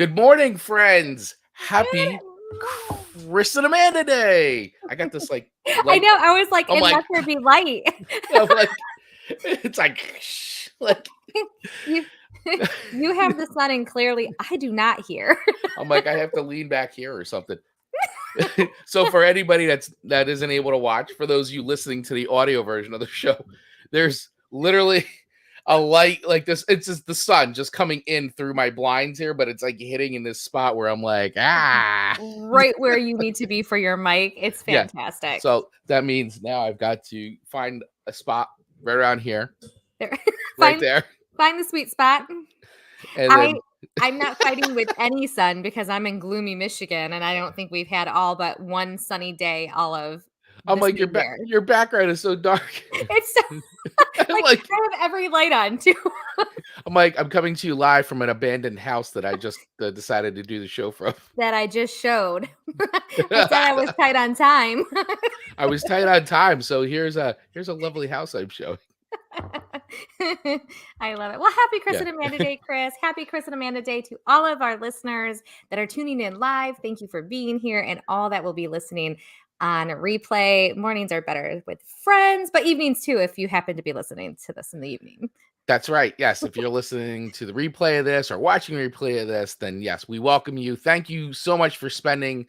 Good morning, friends. Happy Chris and Amanda Day. I got this like I light. know. I was like, I'm it like, must there be light. I'm like, it's like, you you have the sun and clearly I do not here. I'm like, I have to lean back here or something. So for anybody that isn't able to watch, for those of you listening to the audio version of the show, there's literally a light like this. It's just the sun just coming in through my blinds here, but it's like hitting in this spot where I'm like, Right where you need to be for your mic. It's yeah. fantastic. So that means now I've got to find a spot right around here, There. right there, Find the sweet spot. and then I'm not fighting with any sun because I'm in gloomy Michigan and I don't think we've had all but one sunny day all of I'm this like, new year. your background is so dark. It's so I'm like I have every light on too. I'm like, I'm coming to you live from an abandoned house that I just decided to do the show from. That I just showed. I said I was tight on time. I was tight on time, so here's a lovely house I'm showing. I love it. Well, happy Chris Yeah. and Amanda Day, Chris. Happy Chris and Amanda Day to all of our listeners that are tuning in live. Thank you for being here and all that will be listening on replay. Mornings are better with friends, but evenings too, if you happen to be listening to this in the evening. That's right. Yes, if you're listening to the replay of this or watching a replay of this, then yes, we welcome you. Thank you so much for spending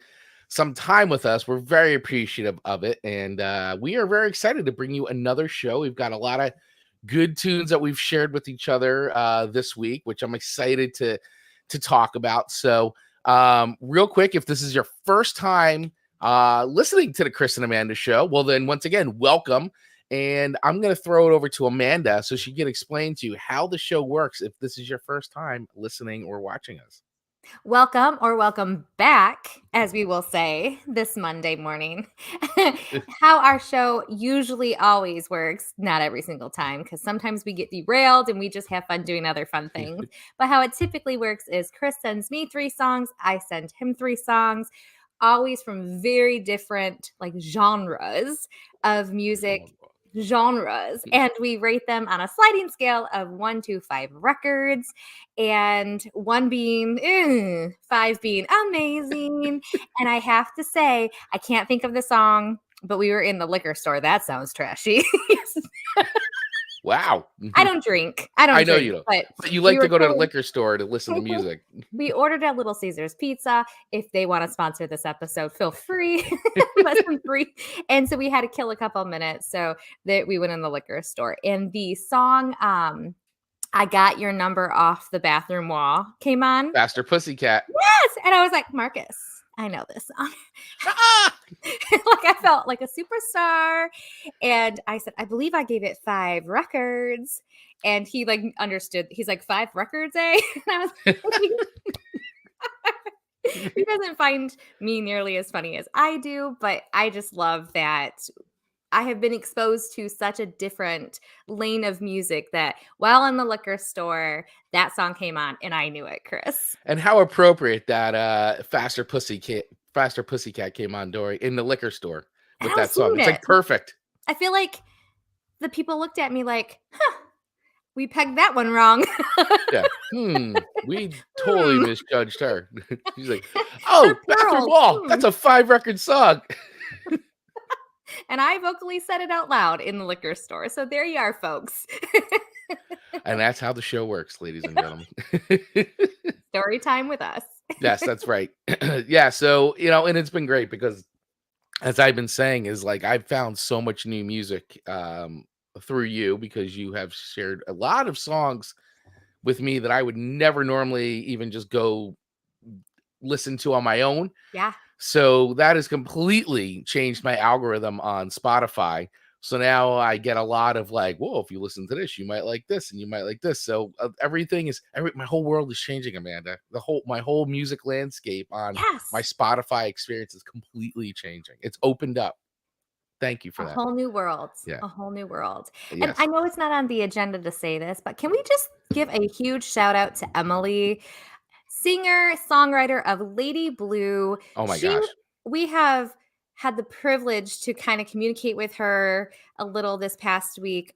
some time with us. We're very appreciative of it, and we are very excited to bring you another show. We've got a lot of good tunes that we've shared with each other this week, which I'm excited to talk about. So, real quick, if this is your first time listening to the Chris and Amanda show, well, then once again, welcome. And I'm going to throw it over to Amanda so she can explain to you how the show works if this is your first time listening or watching us. Welcome or welcome back, as we will say this Monday morning. How our show usually always works, not every single time, because sometimes we get derailed and we just have fun doing other fun things. But how it typically works is Chris sends me 3 songs, I send him 3 songs, always from very different like genres of music. And we rate them on a sliding scale of 1 to 5 records, and 1 being 5 being amazing. And I have to say, I can't think of the song, but we were in the liquor store. That sounds trashy. Wow. I don't drink. I know drink, you don't. But you like to go to the liquor store to listen to music. We ordered at Little Caesars Pizza. If they want to sponsor this episode, feel free. Listen free. And so we had to kill a couple minutes. So that we went in the liquor store. And the song I Got Your Number Off the Bathroom Wall came on. Faster Pussycat. Yes. And I was like, Marcus, I know this song. Like I felt like a superstar. And I said, I believe I gave it 5 records. And he like understood. He's like, 5 records, eh? And I was like, he doesn't find me nearly as funny as I do, but I just love that I have been exposed to such a different lane of music that while in the liquor store, that song came on and I knew it, Chris. And how appropriate that Faster Pussycat came on, Dory, in the liquor store with that song. It's like perfect. I feel like the people looked at me like, huh, we pegged that one wrong. Yeah. We totally misjudged her. She's like, oh, Bathroom Wall. That's a 5-record song. And I vocally said it out loud in the liquor store. So there you are, folks. And that's how the show works, ladies and gentlemen. Story time with us. Yes, that's right. Yeah. So, and it's been great because as I've been saying is like, I've found so much new music through you because you have shared a lot of songs with me that I would never normally even just go listen to on my own. Yeah. So that has completely changed my algorithm on Spotify. So now I get a lot of like, whoa, if you listen to this, you might like this and you might like this. So my whole world is changing, Amanda. My whole music landscape on my Spotify experience is completely changing. It's opened up. Thank you for that. A whole new world. Yeah. A whole new world. Yes. And I know it's not on the agenda to say this, but can we just give a huge shout out to Emily, singer, songwriter of Lady Blue. Oh my gosh. We have had the privilege to kind of communicate with her a little this past week.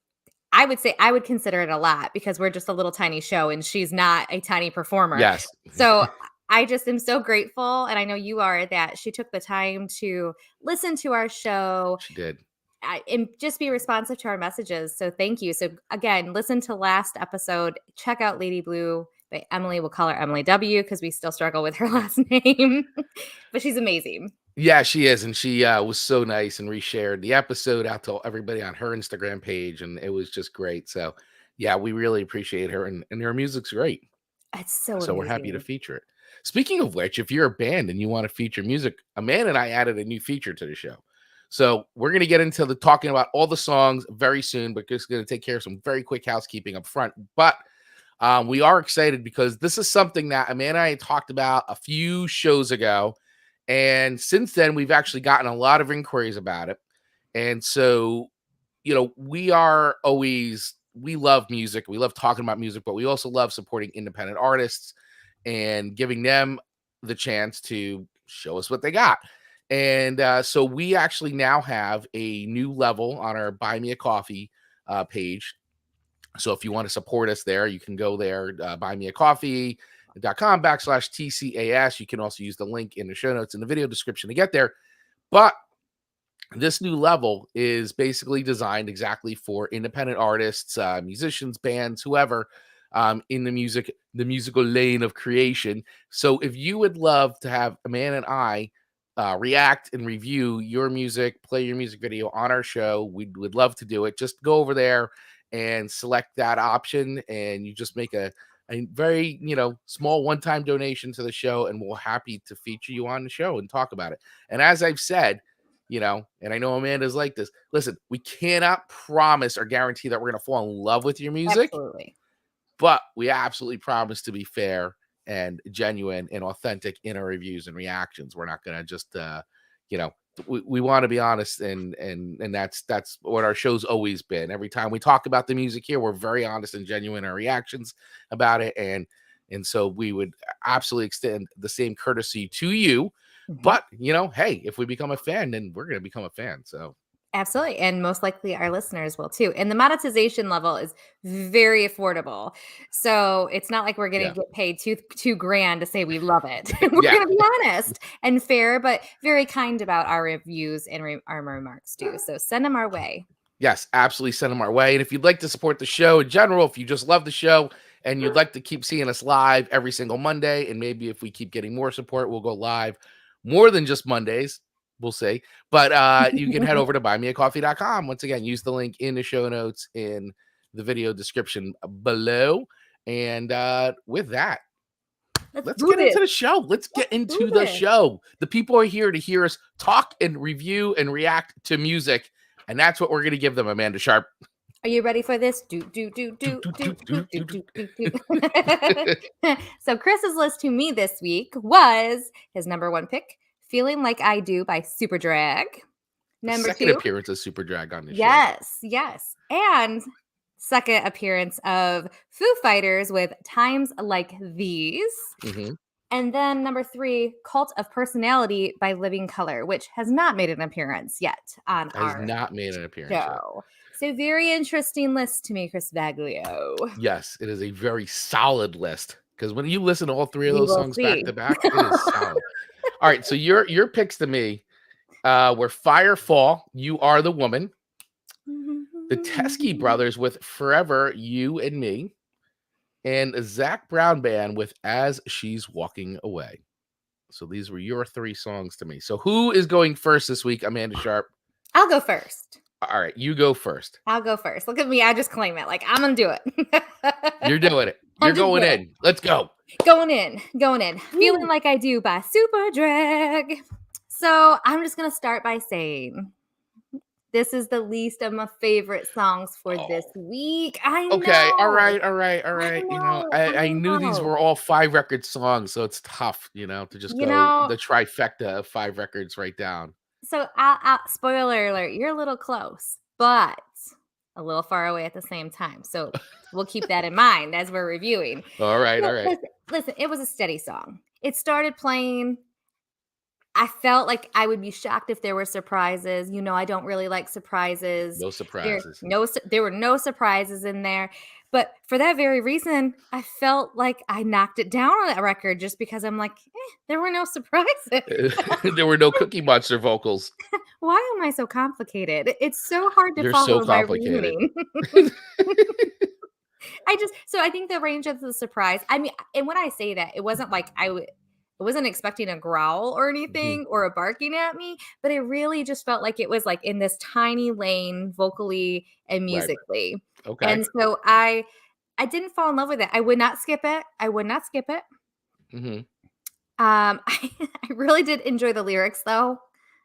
I would say I would consider it a lot because we're just a little tiny show and she's not a tiny performer. Yes. So I just am so grateful, and I know you are, that she took the time to listen to our show She did. and just be responsive to our messages. So thank you. So again, listen to last episode. Check out Lady Blue by Emily. We'll call her Emily W because we still struggle with her last name, but she's amazing. Yeah, she is, and she was so nice and reshared the episode out to everybody on her Instagram page, and it was just great. So, yeah, we really appreciate her, and her music's great. It's so So we're happy to amazing. feature it. Speaking of which, if you're a band and you want to feature music, Amanda and I added a new feature to the show. So we're going to get into the talking about all the songs very soon, but just going to take care of some very quick housekeeping up front. But we are excited because this is something that Amanda and I talked about a few shows ago. And since then, we've actually gotten a lot of inquiries about it. And so, we love music. We love talking about music, but we also love supporting independent artists and giving them the chance to show us what they got. And so we actually now have a new level on our Buy Me a Coffee page. So if you want to support us there, you can go there, buymeacoffee.com/TCAS. You can also use the link in the show notes in the video description to get there. But this new level is basically designed exactly for independent artists, musicians, bands, whoever, in the musical lane of creation. So if you would love to have Amanda and I react and review your music, play your music video on our show, we would love to do it. Just go over there and select that option, and you just make a very small one-time donation to the show, and we're happy to feature you on the show and talk about it. And as I've said, and I know Amanda's like this. Listen, we cannot promise or guarantee that we're going to fall in love with your music, Absolutely. but we absolutely promise to be fair and genuine and authentic in our reviews and reactions. We're not going to just, we want to be honest, and that's what our show's always been. Every time we talk about the music here, we're very honest and genuine in our reactions about it, and so we would absolutely extend the same courtesy to you. But, hey, if we become a fan, then we're going to become a fan. So Absolutely. And most likely our listeners will too. And the monetization level is very affordable. So it's not like we're going yeah, to get paid two grand to say we love it. We're yeah. going to be honest and fair, but very kind about our reviews and our remarks too. So send them our way. Yes, absolutely send them our way. And if you'd like to support the show in general, if you just love the show and you'd like to keep seeing us live every single Monday, and maybe if we keep getting more support, we'll go live more than just Mondays. We'll see. But you can head over to buymeacoffee.com. Once again, use the link in the show notes in the video description below. And with that, let's get into the show. Let's get into the show. The people are here to hear us talk and review and react to music. And that's what we're going to give them, Amanda Sharp. Are you ready for this? So Chris's list to me this week was his number one pick, Feeling Like I Do by Superdrag. Number second 2. appearance of Superdrag on this show. Yes. And second appearance of Foo Fighters with Times Like These. Mm-hmm. And then number 3, Cult of Personality by Livin Colour, which has not made an appearance yet on our show. So very interesting list to me, Chris Baglio. Yes, it is a very solid list, because when you listen to all 3 of those songs back to back, it is solid. All right, so your picks to me were Firefall, You Are the Woman, the Teskey Brothers with Forever, You and Me, and a Zac Brown Band with As She's Walking Away. So these were your 3 songs to me. So who is going first this week, Amanda Sharp? I'll go first. All right, you go first. I'll go first. Look at me. I just claim it. Like, I'm going to do it. You're doing it. You're going in. Let's go. Going in. Feeling Like I Do by Superdrag. So I'm just going to start by saying this is the least of my favorite songs for this week. I know. Okay. All right. I knew these were all 5 record songs, so it's tough, to just go the trifecta of 5 records right down. So, spoiler alert, you're a little close, but a little far away at the same time. So we'll keep that in mind as we're reviewing. All right. Listen, it was a steady song. It started playing. I felt like I would be shocked if there were surprises. I don't really like surprises. No surprises. There were no surprises in there. But for that very reason, I felt like I knocked it down on that record just because I'm like, there were no surprises. There were no Cookie Monster vocals. Why am I so complicated? It's so hard to You're so follow my complicated. reasoning. I think the range of the surprise. I mean, and when I say that, it wasn't like I wasn't expecting a growl or Mhm. anything or a barking at me, but it really just felt like it was like in this tiny lane vocally and Right. musically. Okay. And so I didn't fall in love with it. I would not skip it. I would not skip it. Mhm. I really did enjoy the lyrics though.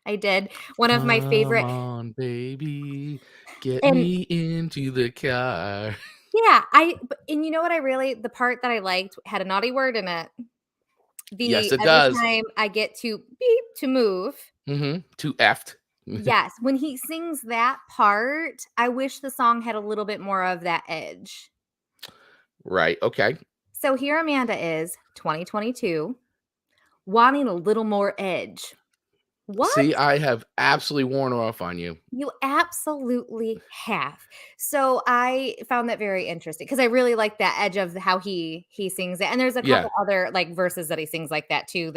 I did. One of my Come favorite on, baby, get and me into the car. yeah, and you know what I really the part that I liked had a naughty word in it. Yes, The it every does. time I get to beep to move. Too effed. Yes, when he sings that part, I wish the song had a little bit more of that edge. Right. Okay. So here Amanda is, 2022, wanting a little more edge. What? See, I have absolutely worn off on you. You absolutely have. So I found that very interesting because I really like that edge of how he sings it. And there's a Yeah. couple other like verses that he sings like that too.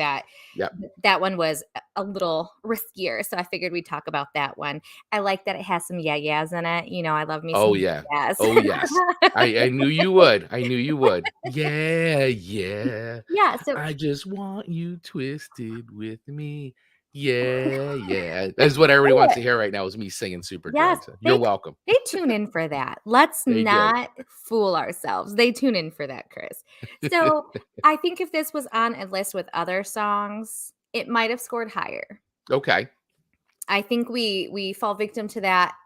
Yep. That one was a little riskier. So I figured we'd talk about that one. I like that it has some yeah-yeahs in it. You know, I love me Oh some yeah. yeah-yeahs. Oh yes. I knew you would. I knew you would. Yeah, yeah. Yeah. So I just want you twisted with me. Yeah, yeah. That's what everybody wants to hear right now is me singing yes, Superdrag. So you're they welcome. they tune in for that. Let's They do. not fool ourselves. They tune in for that, Chris. So, I think if this was on a list with other songs, it might have scored higher. Okay. I think we fall victim to that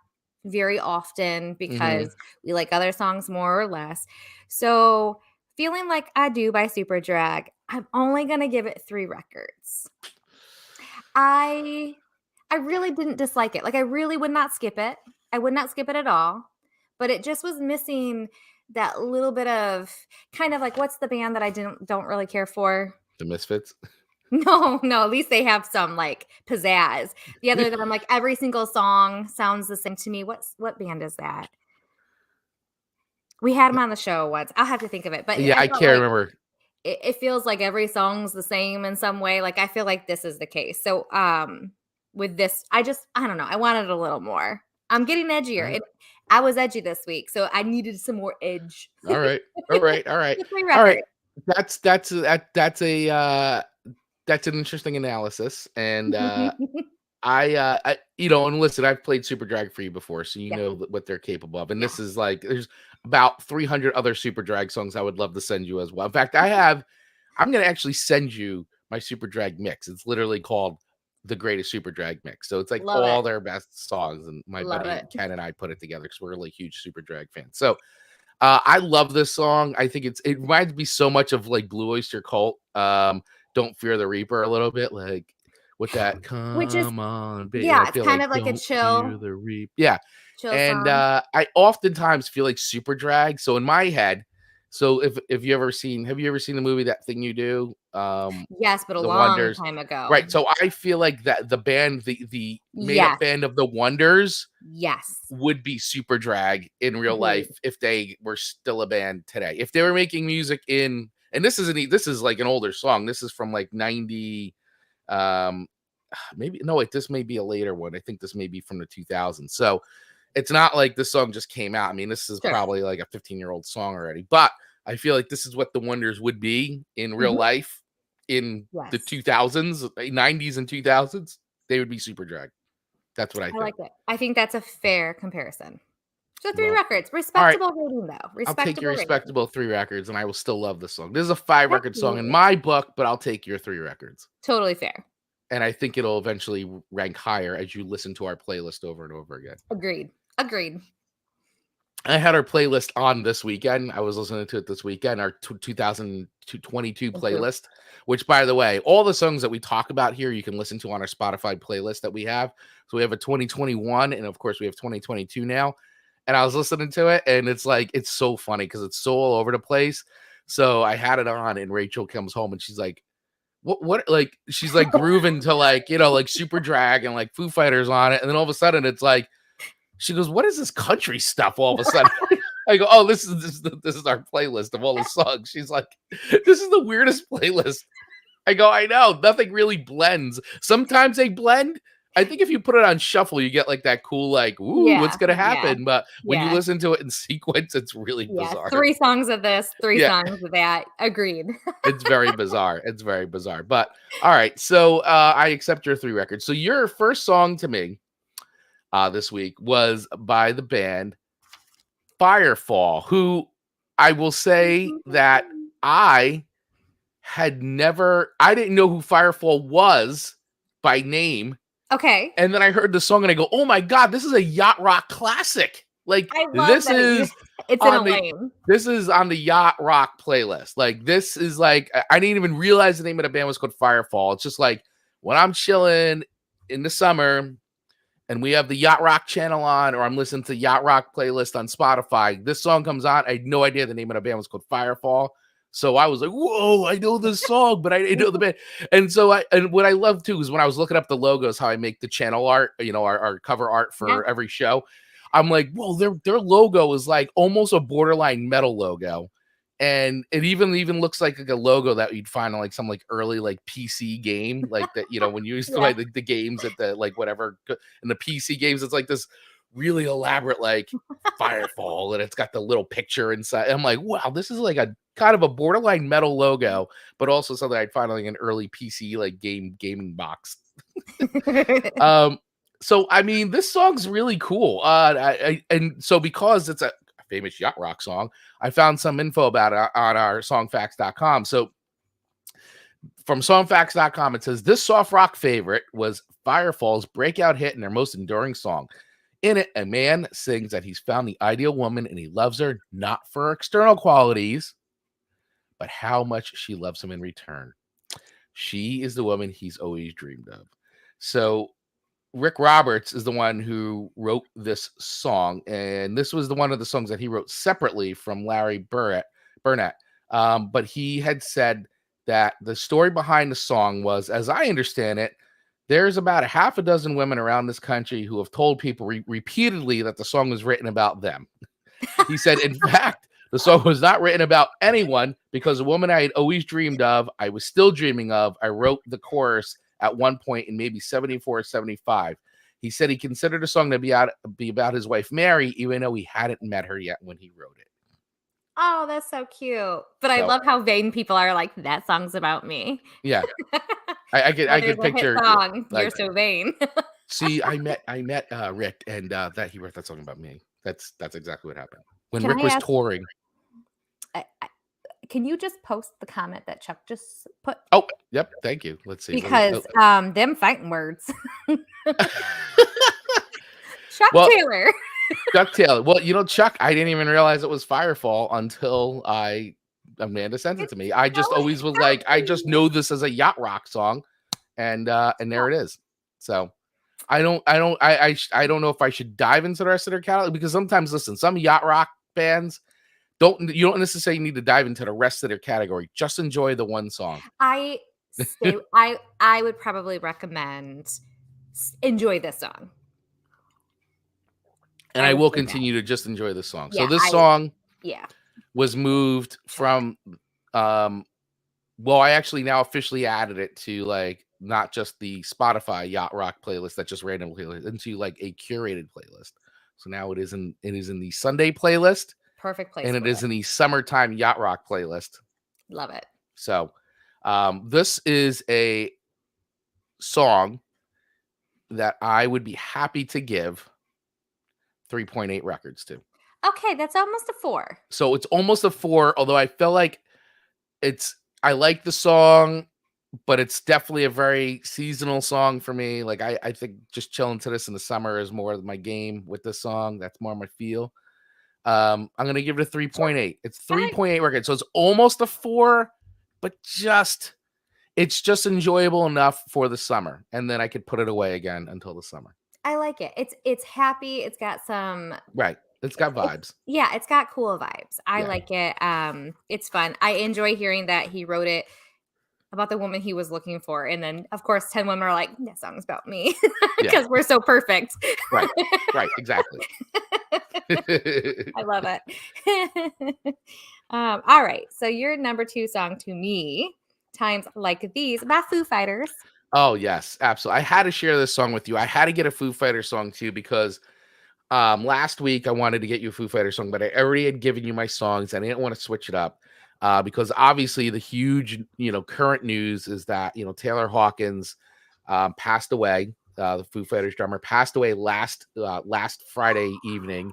very often Mhm. because we like other songs more or less. So, Feeling Like I Do by Superdrag, I'm only going to give it 3 records. I I really didn't dislike it. Like, I really would not skip it. I would not skip it at all, but it just was missing that little bit of kind of like what's the band that I don't really care for? The Misfits. No, no, at least they have some, like, pizzazz. The other that I'm like, every single song sounds the same to me. What band is that? We had them on the show once. I'll have to think of it, but Yeah, I I felt can't like remember. it feels like every song's the same in some way. Like, I feel like this is the case. So, with this, I don't know. I wanted a little more. I'm getting edgier. Alright. I was edgy this week, so I needed some more edge. All right. All right. All right. So 3 All right. records. That's an interesting analysis. And and listen, I've played Super Drag for you before, so you Yeah, know what they're capable of. And yeah. this is like there's about 300 other Super Drag songs I would love to send you as well. In fact, I'm gonna actually send you my Super Drag mix. It's literally called the greatest Super Drag mix. So it's like Love it. all their best songs. And my Love buddy it. Ken and I put it together because we're really huge Super Drag fans. So I love this song. I think it reminds me so much of like Blue Oyster Cult. Don't Fear the Reaper a little bit, like with that Which is come on, baby. yeah, I it's feel kind like of like a don't fear chill the reap. Yeah. And song. I oftentimes feel like super drag. So in my head, so if you ever seen have you ever seen the movie That Thing You Do? Yes, but a The long Wonders. time ago. Right. So I feel like that the band, the made up Yes, band of the Wonders yes. would be super drag in real life Agreed. if they were still a band today. If they were making music in and this is like an older song. This is from like 90 um maybe no wait, this may be a later one. I think this may be from the 2000s. So it's not like this song just came out. I mean, this is Sure. probably like a 15-year-old song already. But I feel like this is what the Wonders would be in real Mhm. life in the Yes. 2000s, 90s and 2000s. They would be super drag. That's what I I think. like it. I think that's a fair comparison. So 3 Well, records, all right. respectable rating though, I'll take your respectable rating. respectable 3 records, and I will still love this song. This is a 5-record song in Absolutely. my book, but I'll take your 3 records. Totally fair. And I think it'll eventually rank higher as you listen to our playlist over and over again. Agreed. Agreed. I had our playlist on this weekend. I was listening to it this weekend, our 2022 Me too. playlist, which, by the way, all the songs that we talk about here, you can listen to on our Spotify playlist that we have. So we have a 2021, and of course, we have 2022 now. And I was listening to it, and it's like, it's so funny because it's so all over the place. So I had it on, and Rachel comes home, and she's like, what, like, she's like grooving to like, like Super Drag and like Foo Fighters on it. And then all of a sudden, it's like, she goes, "What is this country stuff all of a sudden?" I go, oh, this is our playlist of all the songs. She's like, this is the weirdest playlist. I go, I know, nothing really blends. Sometimes they blend. I think if you put it on shuffle, you get like that cool, like, ooh, what's Yeah, gonna yeah, happen? But when you yeah, listen to it in sequence, it's really yeah. bizarre. 3 songs of this, 3 Yeah, songs of that. Agreed. it's very bizarre. It's very bizarre. But all right, so I accept your 3 records. So your first song to me this week was by the band Firefall, who I will say that I didn't know who Firefall was by name. Okay. And then I heard the song and I go, oh my God, this is a yacht rock classic. Like I love that it's in a lane. this is on the yacht rock playlist. Like this is like, I didn't even realize the name of the band was called Firefall. It's just like when I'm chilling in the summer and we have the yacht rock channel on, or I'm listening to yacht rock playlist on Spotify, this song comes on. I had no idea the name of the band was called Firefall. So I was like, whoa, I know this song, but I didn't know the band. And so and what I love too is when I was looking up the logos, how I make the channel art, our cover art for every show. I'm like, whoa, their logo is like almost a borderline metal logo. And it even looks like a logo that you'd find on like some like early like PC game, like that, when you used to play the games at the like whatever in the PC games, it's like this really elaborate like Firefall, and it's got the little picture inside. I'm like, wow, this is like a kind of a borderline metal logo, but also something I'd find on like an early PC like gaming box. So I mean, this song's really cool. And so because it's a famous yacht rock song, I found some info about it on our songfacts.com. So from songfacts.com, it says this soft rock favorite was Firefall's breakout hit and their most enduring song. In it, a man sings that he's found the ideal woman and he loves her not for her external qualities, but how much she loves him in return. She is the woman he's always dreamed of. So Rick Roberts is the one who wrote this song, and this was one of the songs that he wrote separately from Larry Burnett. But he had said that the story behind the song was, as I understand it, there's about a half a dozen women around this country who have told people repeatedly that the song was written about them. He said, in fact, the song was not written about anyone because a woman I had always dreamed of, I was still dreaming of. I wrote the chorus at one point in maybe 74 or 75. He said he considered the song to be about his wife, Mary, even though he hadn't met her yet when he wrote it. Oh, that's so cute. But I love how vain people are like, that song's about me. Yeah. I could picture song. Like, you're so vain. See, I met Rick, and that he wrote that song about me. That's exactly what happened when Can Rick was touring. Can you just post the comment that Chuck just put? Oh, yep. Thank you. Let's see. Because them fighting words. Chuck Taylor. Chuck Taylor. Well, Chuck, I didn't even realize it was Firefall until Amanda sent it to me. I just always was like, I just know this as a yacht rock song, and there it is. So I don't know if I should dive into the rest of their catalog, because sometimes, listen, some yacht rock bands don't necessarily need to dive into the rest of their category. Just enjoy the one song. I would probably recommend enjoy this song. And I will continue to just enjoy this song. Yeah, so this song was moved from I actually now officially added it to like not just the Spotify yacht rock playlist that just randomly into like a curated playlist. So now it is in the Sunday playlist. Perfect place. And it is in the summertime yacht rock playlist. Love it. So this is a song that I would be happy to give 3.8 records to. Okay, that's almost a 4. So it's almost a 4, although I feel like I like the song, but it's definitely a very seasonal song for me. Like I think just chilling to this in the summer is more of my game with this song. That's more my feel. I'm gonna give it a 3.8. It's 3.8 records, so it's almost a 4, but it's just enjoyable enough for the summer, and then I could put it away again until the summer. I like it. It's happy. It's got some It's got vibes. It's got cool vibes. I like it. It's fun. I enjoy hearing that he wrote it about the woman he was looking for, and then of course 10 women are like, that song's about me because we're so perfect. Right, exactly. I love it. All right. So your number 2 song to me, Times Like These, by Foo Fighters. Oh, yes, absolutely. I had to share this song with you. I had to get a Foo Fighters song too because last week I wanted to get you a Foo Fighters song, but I already had given you my songs and I didn't want to switch it up. Because obviously the huge, current news is that, Taylor Hawkins passed away. The Foo Fighters drummer passed away last Friday evening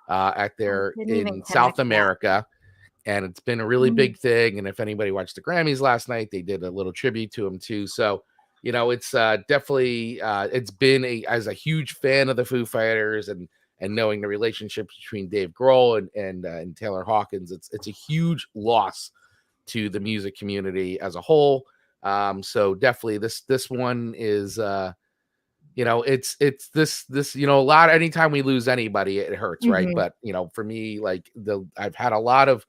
at I their didn't even in South connect that. America. And it's been a really Mm. big thing. And if anybody watched the Grammys last night, they did a little tribute to him too. So, it's definitely it's been as a huge fan of the Foo Fighters and knowing the relationship between Dave Grohl and Taylor Hawkins, it's a huge loss to the music community as a whole. So definitely this one is it's this a lot. Anytime we lose anybody, it hurts, right? Mhm. But for me, like I've had a lot of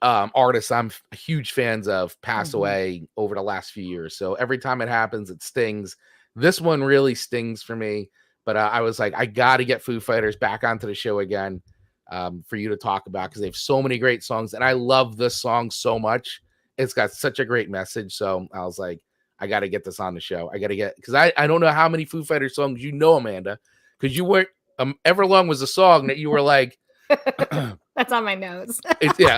artists huge fans of pass Mhm. away over the last few years. So every time it happens, it stings. This one really stings for me. But I was like, I got to get Foo Fighters back onto the show again for you to talk about because they have so many great songs. And I love this song so much. It's got such a great message. So I was like, I got to get this on the show. I got to get, because I don't know how many Foo Fighters songs Amanda, because you weren't, Everlong was a song that you were like, That's on my nose.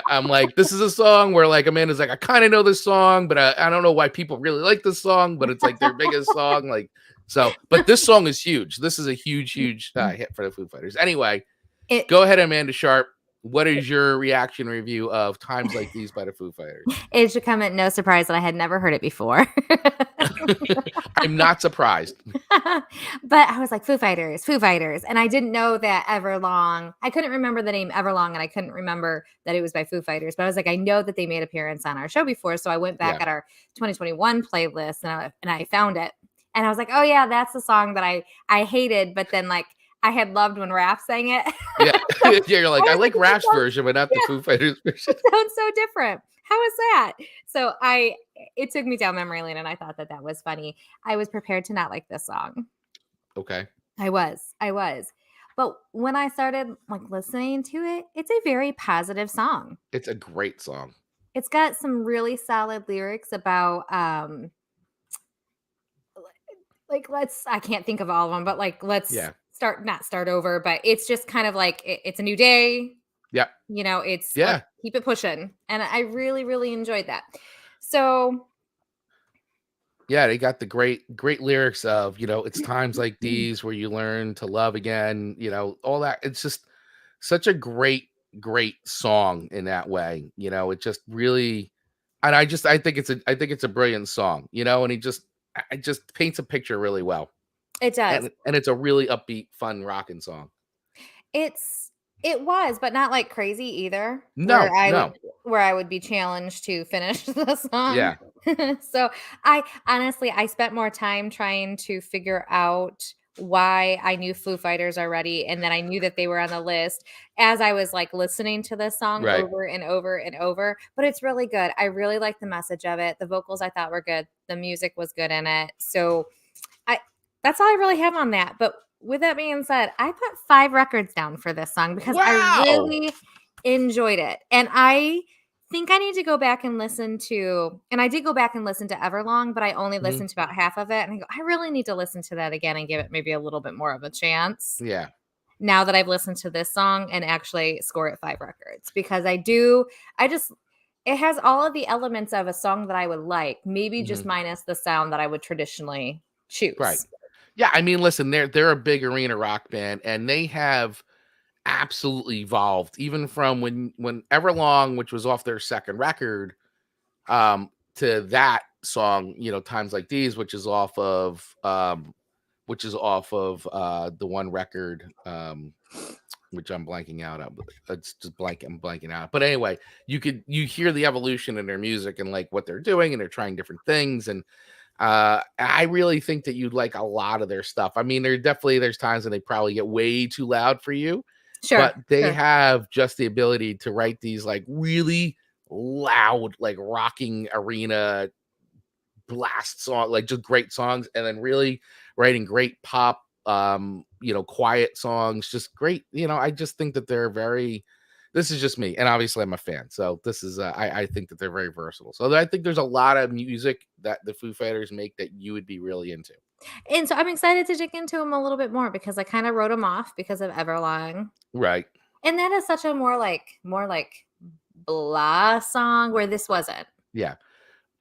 I'm like, this is a song where like Amanda's like, I kind of know this song, but I don't know why people really like this song, but it's like their biggest song. Like, so, but this song is huge. This is a huge hit for the Foo Fighters. Anyway, It go ahead, Amanda Sharp. What is your reaction review of Times Like These by the Foo Fighters? it should come at no surprise that I had never heard it before. I'm not surprised. But I was like, Foo Fighters, Foo Fighters. And I didn't know that Everlong, I couldn't remember the name Everlong and I couldn't remember that it was by Foo Fighters. But I was like, I know that they made appearance on our show before. So I went back Yeah. at our 2021 playlist and I found it. And I was like, oh yeah, that's the song that I hated. But then like I had loved when Raph sang it. Yeah. So Yeah, you're like, I was like this Raph's sounds- version, but not the yeah, Foo Fighters version. it sounds so different. How is that? So it took me down memory lane and I thought that was funny. I was prepared to not like this song. Okay. I was. But when I started like listening to it, it's a very positive song. It's a great song. It's got some really solid lyrics about like I can't think of all of them, but like let's Yeah. not start over, but it's just kind of like it's a new day. Yep. It's Yeah. like keep it pushing. And I really, really enjoyed that. So Yeah, they got the great lyrics of, it's times like these where you learn to love again, all that. It's just such a great song in that way. It just really, and I think it's a brilliant song, and it just paints a picture really well. it does. And it's a really upbeat, fun rocking song. It was, but not like crazy either, No, no. where I would be challenged to finish the song. Yeah. So, I honestly, I spent more time trying to figure out why I knew Foo Fighters already, and then I knew that they were on the list as I was, like, listening to this song Right. over and over and over, but it's really good. I really like the message of it. The vocals I thought were good. The music was good in it. So, I that's all I really have on that, but with that being said, I put 5 records down for this song because I Wow. really enjoyed it. And I think I need to go back and listen to, and I did go back and listen to Everlong, but I only Mhm. listened to about half of it. And I go, I really need to listen to that again and give it maybe a little bit more of a chance Yeah. now that I've listened to this song and actually score it 5 records because it has all of the elements of a song that I would like, maybe just Mhm. minus the sound that I would traditionally choose. Right. Yeah, I mean, listen, they're a big arena rock band, and they have absolutely evolved, even from when Everlong, which was off their second record, to that song, Times Like These, which is off of the one record, which I'm blanking out of. It's just I'm blanking out. But anyway, you hear the evolution in their music and like what they're doing, and they're trying different things, and I really think that you'd like a lot of their stuff. I mean, there's times when they probably get way too loud for you, Sure. but they Sure. have just the ability to write these like really loud, like rocking arena blast song, like just great songs, and then really writing great pop quiet songs, just great. I just think that they're very, this is just me. And obviously I'm a fan. So this is, I think that they're very versatile. So I think there's a lot of music that the Foo Fighters make that you would be really into. And so I'm excited to dig into them a little bit more because I kind of wrote them off because of Everlong. Right. And that is such a more like blah song where this wasn't. Yeah.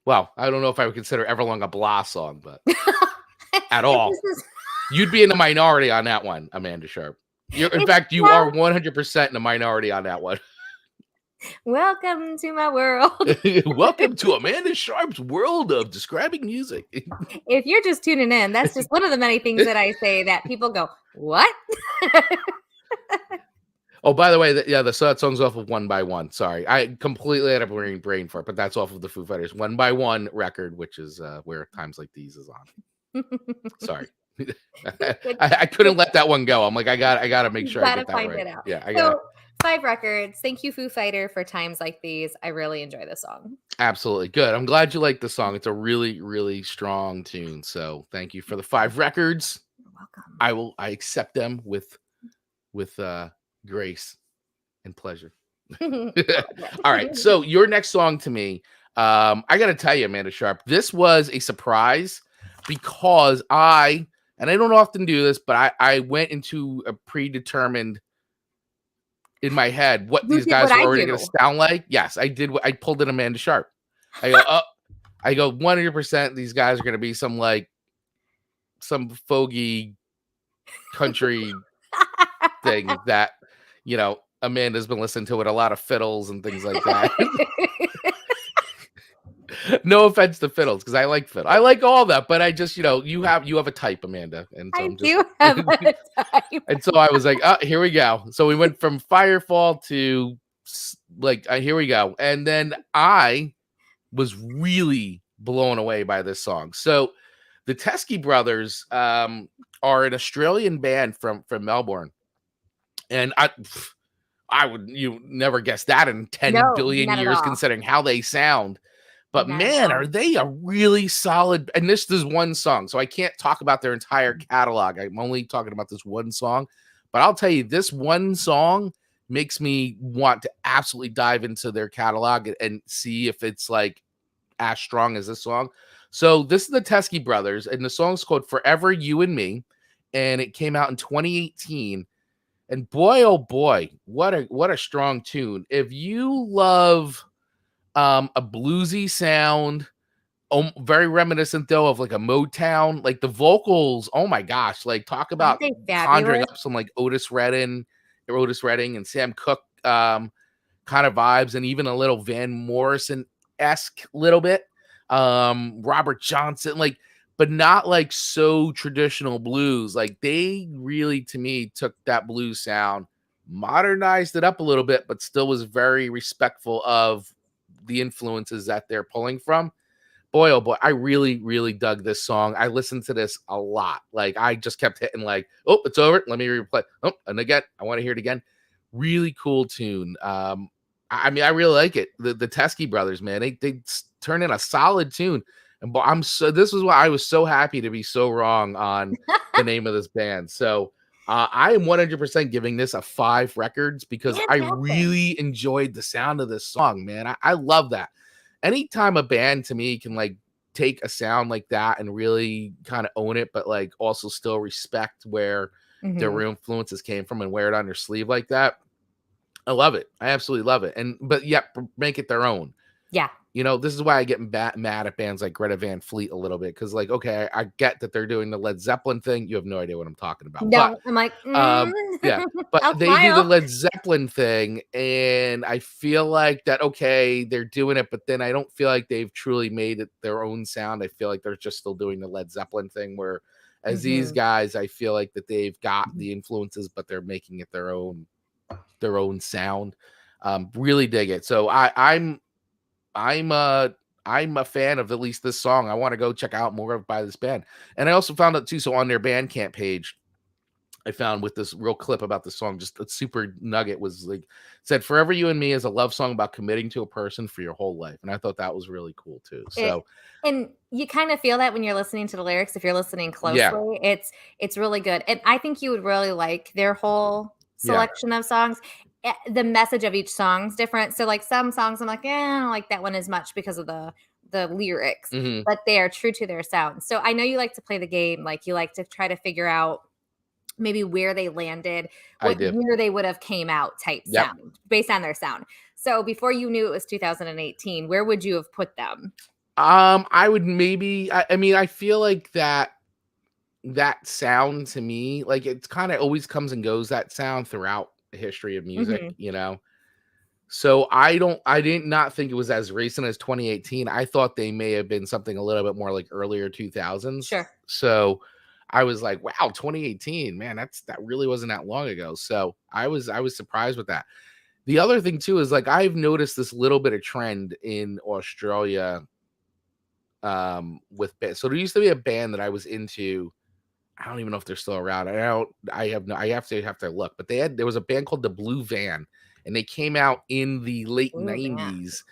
Well, I don't know if I would consider Everlong a blah song, but at all. You'd be in the minority on that one, Amanda Sharp. In fact, you are 100% in the minority on that one. Welcome to my world. Welcome to Amanda Sharp's world of describing music. If you're just tuning in, that's just one of the many things that I say that people go, what? Oh, by the way, that song's off of One by One. Sorry, I completely had a brain for it, but that's off of the Foo Fighters One by One record, which is where Times Like These is on. Sorry. I couldn't let that one go. I'm like, I gotta make sure I get that right. Yeah, I got 5 records. Thank you, Foo Fighter, for Times Like These. I really enjoy this song. Absolutely. Good. I'm glad you like the song. It's a really, really strong tune. So thank you for the 5 records. You're welcome. I accept them with grace and pleasure. All right. So your next song to me, I gotta tell you, Amanda Sharp, this was a surprise because I don't often do this, but I went into a predetermined in my head what these guys were already going to sound like. Yes, I did. I pulled in Amanda Sharp. I go 100%. These guys are going to be some fogey country thing that Amanda's been listening to with a lot of fiddles and things like that. No offense to fiddles, because I like fiddle. I like all that, but I just, you have a type, Amanda, and so do have a type. And so I was like, oh, here we go. So we went from Firefall to here we go, and then I was really blown away by this song. So the Teskey Brothers are an Australian band from Melbourne, and I would never guess that in 10 billion years, considering how they sound. But man, are they a really solid, and this is one song, so I can't talk about their entire catalog. I'm only talking about this one song, but I'll tell you, this one song makes me want to absolutely dive into their catalog and see if it's like as strong as this song. So this is the Teskey Brothers, and the song's called Forever You and Me, and it came out in 2018. And boy, oh boy, what a strong tune. If you love a bluesy sound, very reminiscent though of like a Motown, like the vocals, oh my gosh, like talk about conjuring up some like Otis Redding and Sam Cooke kind of vibes, and even a little Van Morrison-esque little bit, Robert Johnson, like, but not like so traditional blues. Like they really, to me, took that blues sound, modernized it up a little bit, but still was very respectful of the influences that they're pulling from. Boy, oh boy, I really, really dug this song. I listened to this a lot. Like I just kept hitting like, oh, it's over. Let me replay. Oh, and again, I want to hear it again. Really cool tune. I mean, I really like it. The Teskey Brothers, man, they turn in a solid tune. And this is why I was so happy to be so wrong on the name of this band. So I am 100% giving this a 5 records because I really enjoyed the sound of this song, man. I love that. Anytime a band to me can like take a sound like that and really kind of own it, but like also still respect where their real influences came from and wear it on their sleeve like that, I love it. I absolutely love it. But make it their own. Yeah. This is why I get mad at bands like Greta Van Fleet a little bit, because like, okay, I get that they're doing the Led Zeppelin thing. You have no idea what I'm talking about. No, I'm like, yeah, but they do the Led Zeppelin thing, and I feel like that, okay, they're doing it, but then I don't feel like they've truly made it their own sound. I feel like they're just still doing the Led Zeppelin thing, where as these guys, I feel like that they've got the influences, but they're making it their own sound. Really dig it. So I'm a fan of at least this song. I want to go check out more by this band. And I also found out too, so on their Bandcamp page, I found with this real clip about the song, just a super nugget was like said, "Forever You and Me" is a love song about committing to a person for your whole life. And I thought that was really cool too. It So and you kind of feel that when you're listening to the lyrics, if you're listening yeah, closely, it's really good. And I think you would really like their whole yeah. selection of songs. The message of each song's different. So like some songs I'm like, I don't like that one as much because of the lyrics, Hmm. but they are true to their sound. So I know you like to play the game, like you like to try to figure out maybe where they landed, I what do. year they would have came out type Yep. sound based on their sound. So before you knew it was 2018, where would you have put them? I would maybe I mean, I feel like that sound to me, like it's kind of always comes and goes, that sound throughout the history of music, Mhm. you know. So I did not think it was as recent as 2018. I thought they may have been something a little bit more like earlier 2000s. Sure. So I was like, wow, 2018, man, that really wasn't that long ago. So I was surprised with that. The other thing too is like I've noticed this little bit of trend in Australia with bands. So there used to be a band that I was into. I don't even know if they're still around. I have to look, but there was a band called the Blue Van, and they came out in the late Ooh, man. 90s,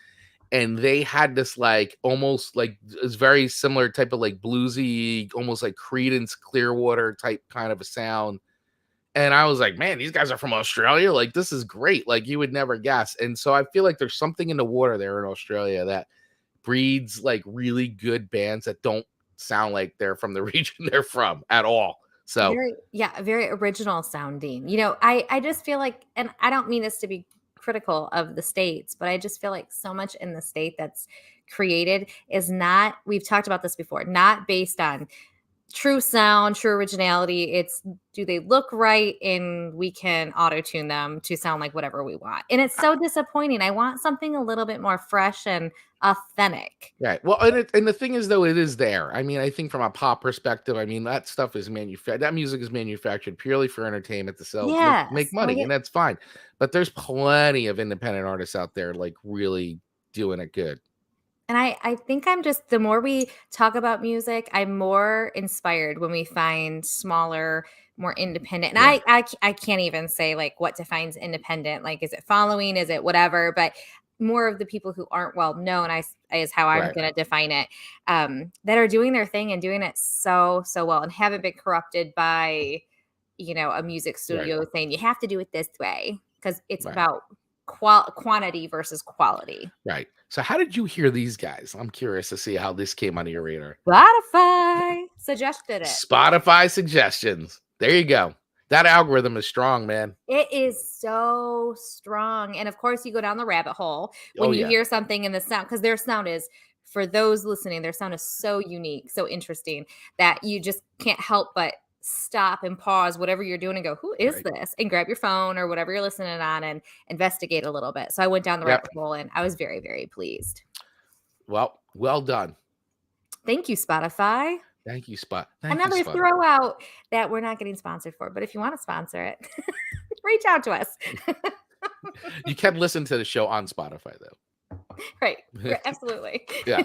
and they had this like almost like it's very similar type of like bluesy, almost like Creedence Clearwater type kind of a sound. And I was like, man, these guys are from Australia. Like, this is great. Like, you would never guess. And so I feel like there's something in the water there in Australia that breeds like really good bands that don't sound like they're from the region they're from at all. So Very yeah, very original sounding. I just feel like, and I don't mean this to be critical of the States, but I just feel like so much in the state that's created is not, we've talked about this before, not based on true sound, true originality. It's, do they look right? And we can auto tune them to sound like whatever we want. And it's so disappointing. I want something a little bit more fresh and authentic. right. Well, and the thing is though, it is there. I mean, I think from a pop perspective, I mean, that stuff is manufactured. That music is manufactured purely for entertainment to sell, make Yes. And we money, get and that's fine. But there's plenty of independent artists out there like really doing it good. And I think I'm just, the more we talk about music, I'm more inspired when we find smaller, more independent. And Yeah. I can't even say like what defines independent. Like, is it following? Is it whatever? But more of the people who aren't well known, is how I'm Right. going to define it. That are doing their thing and doing it so well, and haven't been corrupted by, a music Right. studio saying you have to do it this way, because it's Right. about quantity versus quality. Right. So how did you hear these guys? I'm curious to see how this came on your radar. Spotify suggested it. Spotify suggestions. There you go. That algorithm is strong, man. It is so strong. And of course, you go down the rabbit hole Oh when you yeah. hear something in the sound, because their sound is, for those listening, their sound is so unique, so interesting, that you just can't help but stop and pause whatever you're doing and go, who is Right. this? And grab your phone or whatever you're listening on and investigate a little bit. So I went down the Yep. rabbit hole and I was very, very pleased. Well done. Thank you, Spotify. Thank you, Thank you, Another Spotify. throw out that we're not getting sponsored for, but if you want to sponsor it, reach out to us. You can listen to the show on Spotify though. Right. Absolutely. Yeah.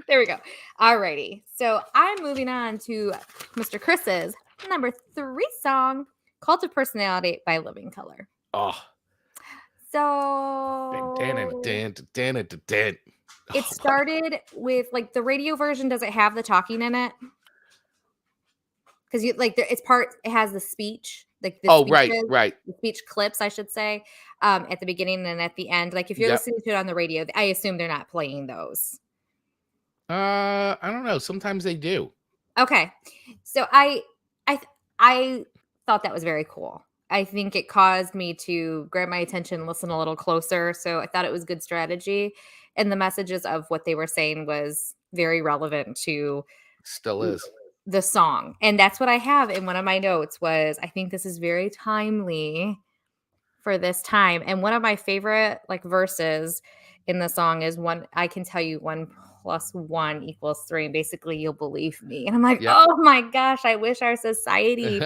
There we go. All righty. So I'm moving on to Mr. Chris's number 3 song, Cult of Personality by Livin Colour. Oh. So It it started with, like, the radio version, does it have the talking in it? Because you like, it has the speech, like the Oh, right, speeches, right. the speech clips, I should say, at the beginning and at the end. Like, if you're Yep. listening to it on the radio, I assume they're not playing those. I don't know. Sometimes they do. Okay. So I thought that was very cool. I think it caused me to grab my attention, listen a little closer. So I thought it was good strategy. And the messages of what they were saying was very relevant to Still is. the song. And that's what I have in one of my notes was, I think this is very timely for this time. And one of my favorite like verses in the song is, one, I can tell you 1 + 1 = 3, and basically you'll believe me. And I'm like, Yep. oh my gosh, I wish our society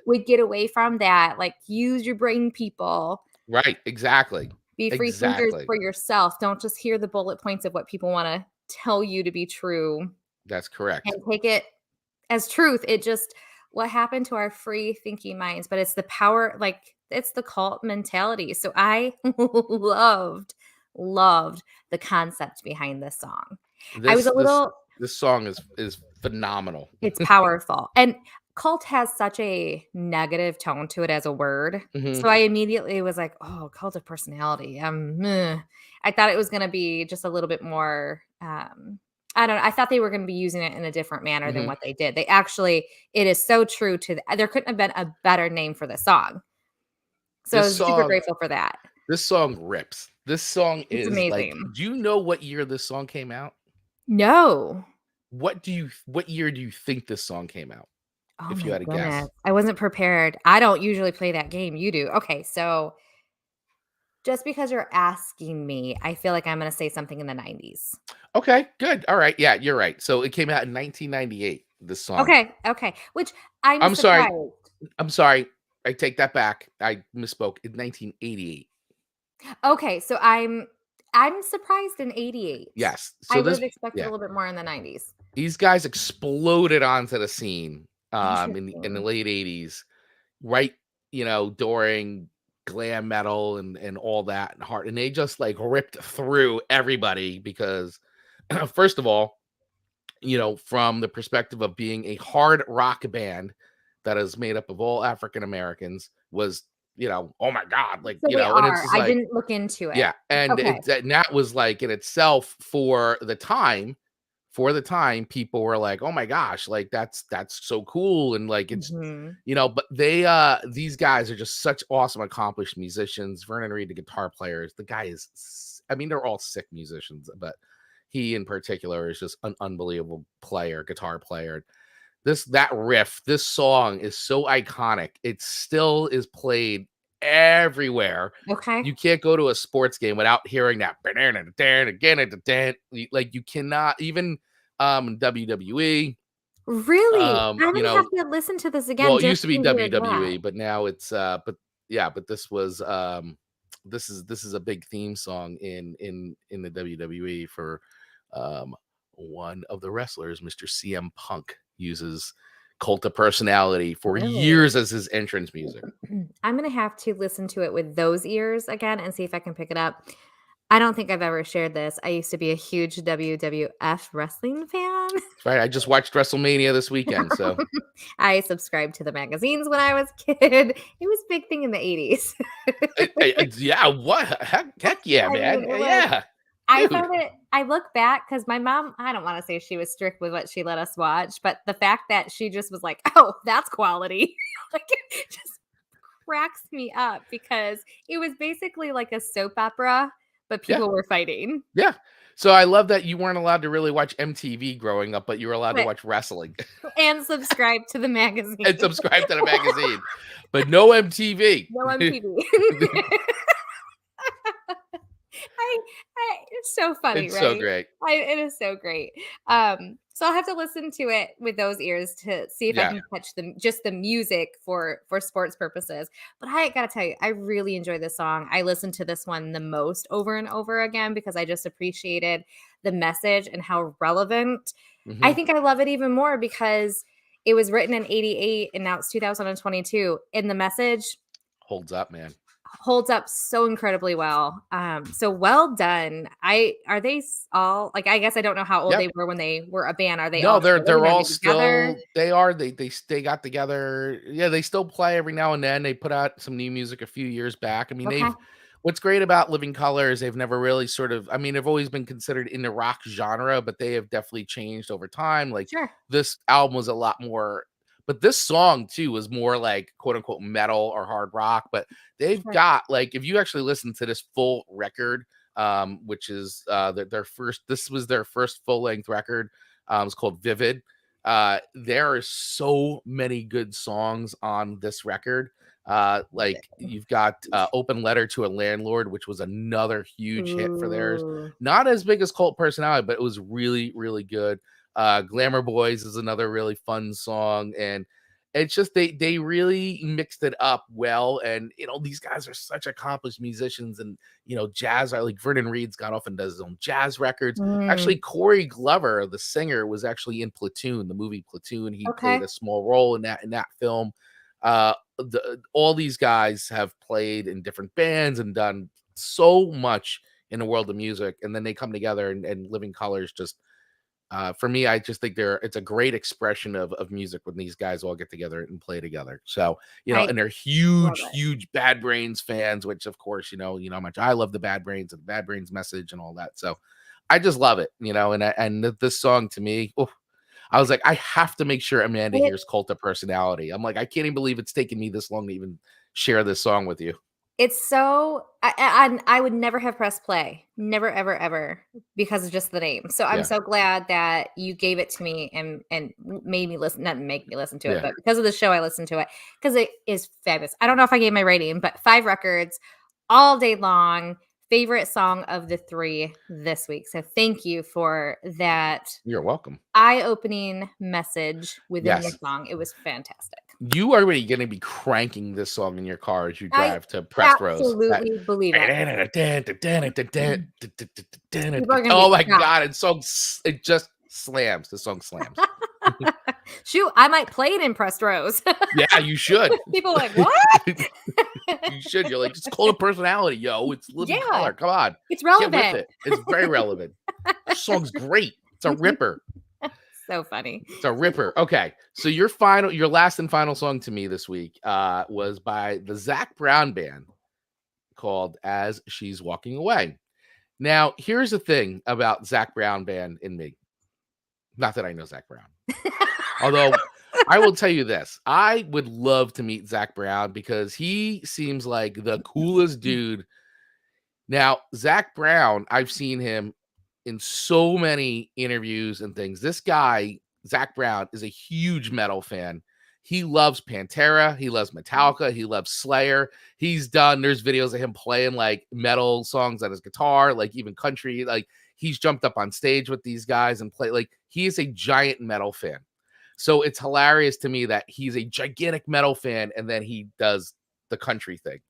would get away from that. Like, use your brain, people. Right. Exactly. Be free thinkers Exactly. for yourself. Don't just hear the bullet points of what people want to tell you to be true That's correct. and take it as truth. It just what happened to our free thinking minds? But it's the power, like it's the cult mentality. So I loved the concept behind this song. I was This a this little this song is phenomenal. It's powerful, and cult has such a negative tone to it as a word, Mhm. so I immediately was like, "Oh, cult of personality, meh." I thought it was gonna be just a little bit more, I don't know, I thought they were gonna be using it in a different manner than Mhm. what they did. They actually it is so true to the there couldn't have been a better name for the song, so I This was super song grateful for that. this song rips. This song It's is like, amazing. do you know what year this song came out? No. What year do you think this song came out? Oh If you my had a goodness, guess. I wasn't prepared. I don't usually play that game, you do. Okay, so just because you're asking me, I feel like I'm gonna say something in the 90s. Okay, good. All right. Yeah, you're right. So it came out in 1998, this song. Okay, okay, which I'm I'm sorry. surprised. I'm sorry. I take that back. I misspoke. In 1988. Okay, so I'm surprised in '88. Yes. I So would this have expected a yeah. little bit more in the '90s. These guys exploded onto the scene in the Interesting. late 80s, right, during glam metal and all that and hard, and they just like ripped through everybody because first of all, from the perspective of being a hard rock band that is made up of all African Americans was, oh my God, like, So they and it's are. just I like, didn't look into it. yeah. And Okay. and that was like in itself for the time, people were like, oh my gosh, like that's so cool. And like it's, Mhm. but these guys are just such awesome, accomplished musicians. Vernon Reed, the guitar players, the guy I mean, they're all sick musicians, but he in particular is just an unbelievable guitar player. That riff, this song is so iconic. It still is played everywhere. Okay. You can't go to a sports game without hearing that again. Like you cannot even WWE. Really? Um, I'm you gonna have know, to listen to this again well, it just used to be to hear that. WWE, but now it's but yeah, but this is a big theme song in the WWE for um one of the wrestlers, Mr. CM Punk uses Cult of Personality for Really? years as his entrance music. I'm gonna have to listen to it with those ears again and see if I can pick it up. I don't think I've ever shared this. I used to be a huge WWF wrestling fan. That's right. I just watched WrestleMania this weekend, so I subscribed to the magazines when I was a kid. It was a big thing in the 80s. yeah, what heck yeah, I man. mean, it was Yeah, I dude. found it I look back because my mom, I don't wanna say she was strict with what she let us watch, but the fact that she just was like, "Oh, that's quality." Like, it just cracks me up because it was basically like a soap opera, but Yeah. people were fighting. Yeah. So I love that you weren't allowed to really watch MTV growing up, but you were allowed to But watch wrestling and subscribe to the magazine. and subscribe to the magazine, but no MTV. No MTV. I it's so funny, It's so right? great. It is so great. So I'll have to listen to it with those ears to see if I Yeah. can catch just the music for sports purposes. But I gotta tell you, I really enjoy this song. I listened to this one the most over and over again because I just appreciated the message and how relevant. I Mhm. think I love it even more because it was written in '88 and now it's 2022, and the message Holds up, man. holds up so incredibly well. So well done. I are they all like I guess I don't know how old Yep. they were when they were a band. Are they No, all they're chilling? Are all they together? still they are. They got together. Yeah, they still play every now and then. They put out some new music a few years back. I mean, Okay. what's great about Living Colour is they've never really sort of, I mean, they've always been considered in the rock genre, but they have definitely changed over time. Like Sure. this album was a lot more, but this song too was more like quote unquote metal or hard rock. But they've Sure. got like, if you actually listen to this full record, which is this was their first full length record. It's called Vivid. There are so many good songs on this record. Like you've got Open Letter to a Landlord, which was another huge hit for theirs. Ooh. Not as big as Cult Personality, but it was really, really good. Glamour Boys is another really fun song. And it's just they really mixed it up well, and these guys are such accomplished musicians, and jazz. Like Vernon Reed's gone off and does his own jazz records. Actually, Mm, Corey Glover, the singer, was actually in Platoon, the movie Platoon. He played okay. a small role in that film. All these guys have played in different bands and done so much in the world of music, and then they come together, and Living Colors just for me, I just think it's a great expression of music when these guys all get together and play together. So, I and they're love huge, it. huge Bad Brains fans, which of course, how much I love the Bad Brains and the Bad Brains message and all that. So I just love it, and this song to me, oh, I was like, I have to make sure Amanda It hears Cult of Personality. I'm like, I can't even believe it's taken me this long to even share this song with you. It's so I would never have pressed play. Never, ever, ever because of just the name. So I'm Yeah. so glad that you gave it to me and made me listen, not make me listen to it, Yeah. but because of the show, I listened to it because it is fabulous. I don't know if I gave my rating, but 5 records all day long. Favorite song of the 3 this week. So thank you for that You're welcome. eye-opening message within your Yes. song. It was fantastic. You are already going to be cranking this song in your car as you I drive to Press Rose. absolutely believe it. People are gonna Oh be my shocked. God. It just slams. The song slams. Shoot, I might play it in pressed rows. Yeah, you should. People are like, "What?" You should. You're like, just call it personality, yo. It's Living Yeah, Color. Come on. it's Get with relevant. it. It's very relevant. The song's great. It's a ripper. So funny. It's a ripper. Okay. So your last and final song to me this week was by the Zac Brown Band called As She's Walking Away. Now, here's the thing about Zac Brown Band and me. Not that I know Zac Brown. Although I will tell you this, I would love to meet Zac Brown because he seems like the coolest dude. Now, Zac Brown, I've seen him in so many interviews and things. This guy, Zac Brown, is a huge metal fan. He loves Pantera. He loves Metallica. He loves Slayer. There's videos of him playing like metal songs on his guitar, like even country. Like he's jumped up on stage with these guys and play. Like he is a giant metal fan. So it's hilarious to me that he's a gigantic metal fan and then he does the country thing.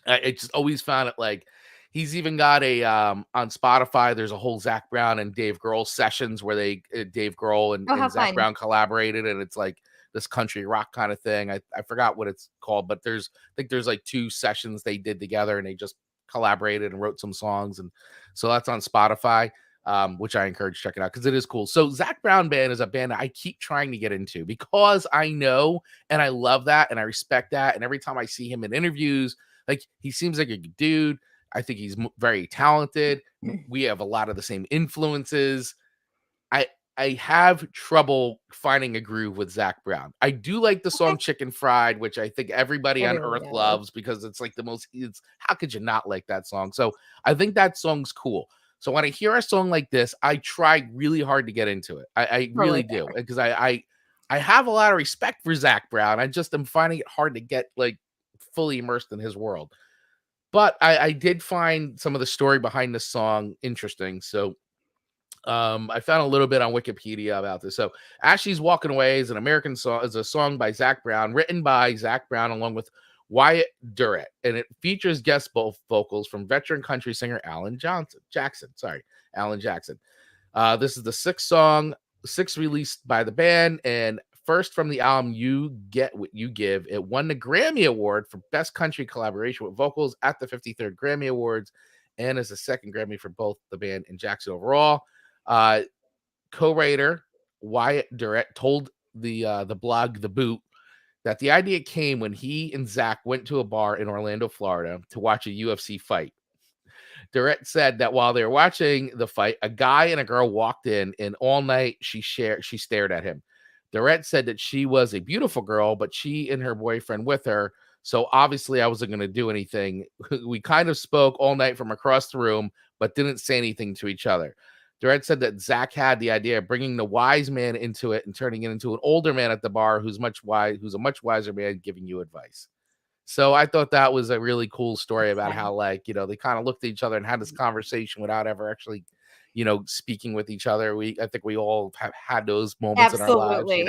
I just always found it like he's even got a on Spotify. There's a whole Zac Brown and Dave Grohl sessions where Dave Grohl Oh, how and Zac fun. Brown collaborated, and it's like this country rock kind of thing. I forgot what it's called, but I think there's like 2 sessions they did together, and they just collaborated and wrote some songs, and so that's on Spotify. Which I encourage checking out because it is cool. So Zac Brown Band is a band I keep trying to get into because I know and I love that and I respect that. And every time I see him in interviews, like he seems like a good dude. I think he's very talented. We have a lot of the same influences. I I have trouble finding a groove with Zac Brown. I do like the Okay. song Chicken Fried, which I think everybody on Everyone earth does. loves because it's like it's how could you not like that song? So I think that song's cool. So when I hear a song like this, I try really hard to get into it. I Totally really do fair. because I have a lot of respect for Zac Brown. I just am finding it hard to get like fully immersed in his world. But I did find some of the story behind the song interesting. So I found a little bit on Wikipedia about this. So As She's Walking Away is an American song, is a song by Zac Brown, written by Zac Brown along with Wyatt Durrett, and it features guest vocals from veteran country singer Alan Jackson. This is the sixth released by the band, and first from the album You Get What You Give. It won the Grammy Award for Best Country Collaboration with Vocals at the 53rd Grammy Awards, and is the second Grammy for both the band and Jackson overall. Uh, Co-writer Wyatt Durrett told the blog The Boot that the idea came when he and Zach went to a bar in Orlando, Florida, to watch a UFC fight. Durrett said that while they were watching the fight, a guy and a girl walked in, and all night she stared at him. Durrett said that she was a beautiful girl, but she and her boyfriend with her. So obviously, I wasn't going to do anything. We kind of spoke all night from across the room, but didn't say anything to each other. Durrett said that Zach had the idea of bringing the wise man into it and turning it into an older man at the bar who's a much wiser man giving you advice. So I thought that was a really cool story That's about fun. how, like, they kind of looked at each other and had this conversation without ever actually, speaking with each other. I think we all have had those moments in our lives, Absolutely.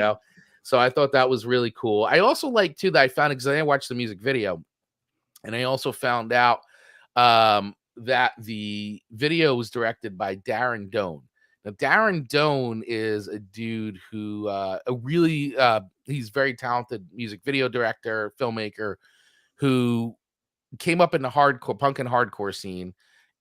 So I thought that was really cool. I also like too that I found, because I watched the music video, and I also found out that the video was directed by Darren Doan. Now, Darren Doan is a dude who he's very talented music video director, filmmaker, who came up in the hardcore punk and hardcore scene.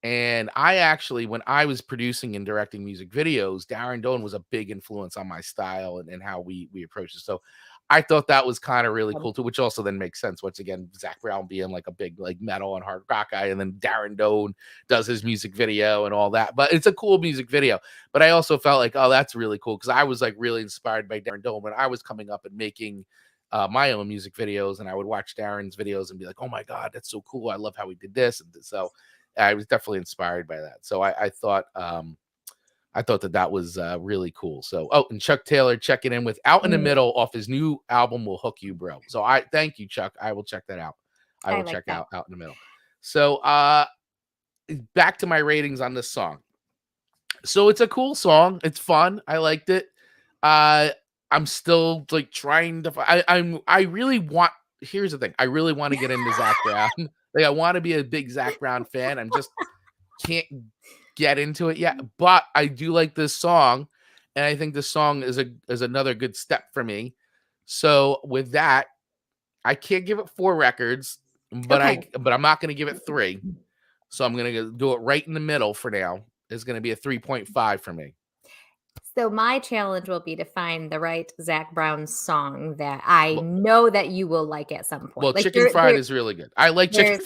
And I actually, when I was producing and directing music videos, Darren Doan was a big influence on my style and how we approach it. So I thought that was kind of really cool too, which also then makes sense. Once again, Zach Brown being like a big like metal and hard rock guy, and then Darren Doan does his music video and all that. But it's a cool music video. But I also felt like, oh, that's really cool, because I was like really inspired by Darren Doan when I was coming up and making my own music videos, and I would watch Darren's videos and be like, oh my God, that's so cool. I love how he did this. And so I was definitely inspired by that. So I thought that was really cool. So, oh, and Chuck Taylor checking in with Out in the Middle off his new album, Will Hook You, Bro. So I thank you, Chuck. I will check that out. I will check out in the Middle. So back to my ratings on this song. So it's a cool song. It's fun. I liked it. I'm still like trying to. I really want. Here's the thing. I really want to get into Zach Brown. Like, I want to be a big Zach Brown fan. I'm just can't get into it yet. But I do like this song, and I think this song is another good step for me. So with that, I can't give it 4 records, but I'm not going to give it 3. So I'm going to do it right in the middle for now. It's going to be a 3.5 for me. So my challenge will be to find the right Zach Brown song that I know that you will like at some point. Well, like Chicken Fried is really good. I like Chicken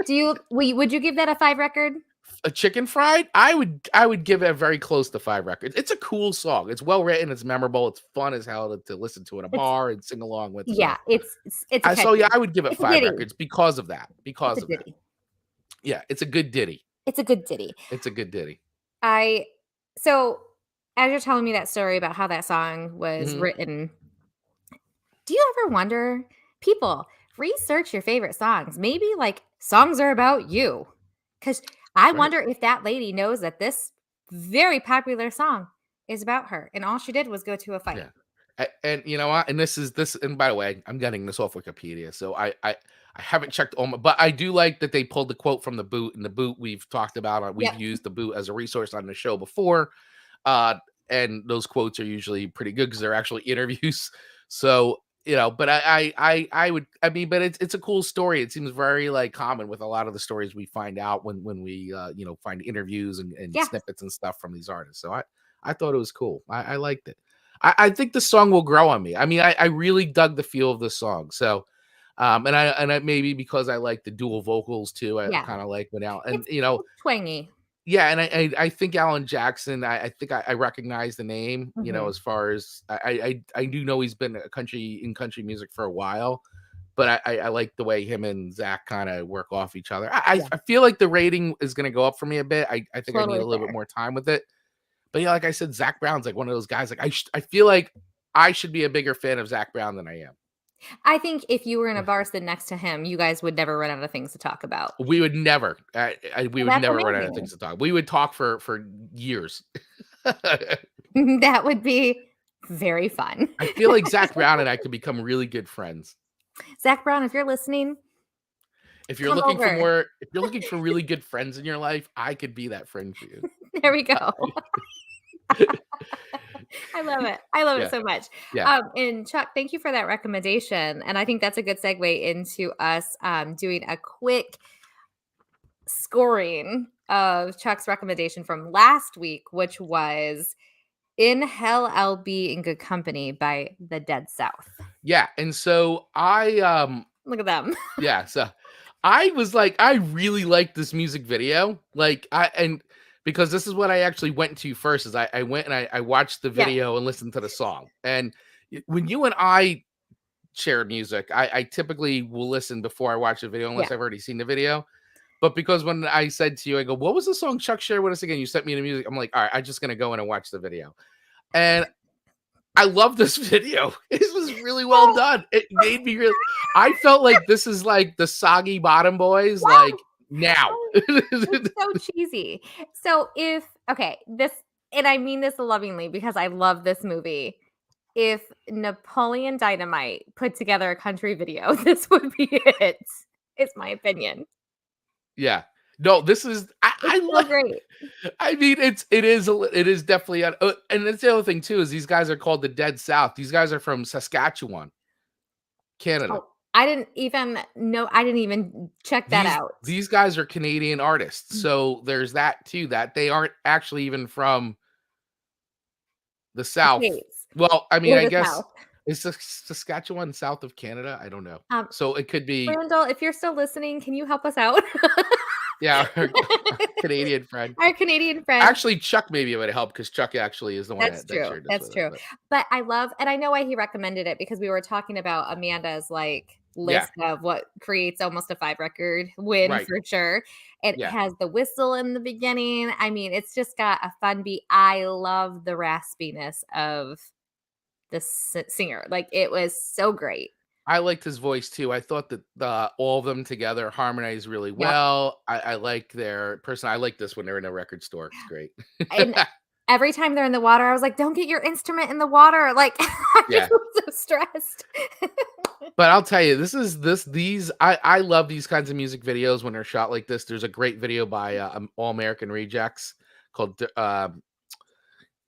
Fried. Would you give that a 5 record? A Chicken Fried? I would give it very close to 5 records. It's a cool song. It's well written. It's memorable. It's fun as hell to listen to in a bar and sing along with. Yeah, so. it's so yeah, I would give it 5 records because of that. Because of that. Yeah, it's a good ditty. It's a good ditty. It's a good ditty. So as you're telling me that story about how that song was written, do you ever wonder, people, research your favorite songs? Maybe like songs are about you. Because I wonder if that lady knows that this very popular song is about her, and all she did was go to a fight. Yeah. And you know what? And this. And by the way, I'm getting this off Wikipedia, so I haven't checked all my, but I do like that they pulled the quote from The Boot. And The Boot we've talked about. We've used The Boot as a resource on the show before, and those quotes are usually pretty good because they're actually interviews. So but but it's a cool story. It seems very like common with a lot of the stories we find out when we find interviews and snippets and stuff from these artists. So I thought it was cool. I liked it. I think the song will grow on me. I mean, I really dug the feel of the song. So and I maybe because I like the dual vocals too. I kind of like when Al and it's twangy. Yeah, and I think Alan Jackson. I think I recognize the name. As far as I do know he's been in country music for a while, but I like the way him and Zach kind of work off each other. I feel like the rating is going to go up for me a bit. I think I need a little bit more time with it. But like I said, Zach Brown's like one of those guys. Like I feel like I should be a bigger fan of Zach Brown than I am. I think if you were in a bar sitting next to him, you guys would never run out of things to talk about. We would never. We would never run out of things to talk. We would talk for years. That would be very fun. I feel like Zach Brown and I could become really good friends. Zach Brown, if you're listening, if you're looking for really good friends in your life, I could be that friend for you. There we go. I love it. I love it so much. Yeah. And Chuck, thank you for that recommendation. And I think that's a good segue into us doing a quick scoring of Chuck's recommendation from last week, which was In Hell I'll Be in Good Company by the Dead South. Yeah. And so I look at them. Yeah. So I was like, I really like this music video. Because this is what I actually went to first is I went and I watched the video and listened to the song. And when you and I share music, I typically will listen before I watch the video unless I've already seen the video. But because when I said to you, I go, what was the song Chuck shared with us again? You sent me the music. I'm like, all right, I'm just going to go in and watch the video. And I love this video. It was really well done. It made me really, I felt like this is like the Soggy Bottom Boys. Wow. Like, now it's so cheesy. So this, and I mean this lovingly because I love this movie. if Napoleon Dynamite put together a country video, this would be it. It's my opinion. Yeah. No, this is It's I so like. great. I mean, it is definitely, and that's the other thing too is these guys are called the Dead South. These guys are from Saskatchewan, Canada. Oh, I didn't even know. I didn't even check that These out. these guys are Canadian artists, so there's that too. That they aren't actually even from the The South. States Well, I mean, or I the guess South. is Saskatchewan south of Canada? I don't know. Um, So it could be, Randall, if you're still listening, can you help us out? yeah, our Canadian friend. Our Canadian friend. Actually, Chuck maybe would help because Chuck actually is the one That's that true, shared this that's with us. true. But But I love and I know why he recommended it because we were talking about Amanda's, like, yeah, list of what creates almost a 5 record win right, for sure. It yeah. has the whistle in the beginning. I mean, it's just got a fun beat. I love the raspiness of the singer. Like, it was so great. I liked his voice too. I thought that all of them together harmonized really Yep. well. I like their person. I like this when they're in a record store. It's great. And every time they're in the water, I was like, "Don't get your instrument in the water." Like, I just Yeah. was so stressed. But I'll tell you, these I love these kinds of music videos when they're shot like this. There's a great video by All American Rejects called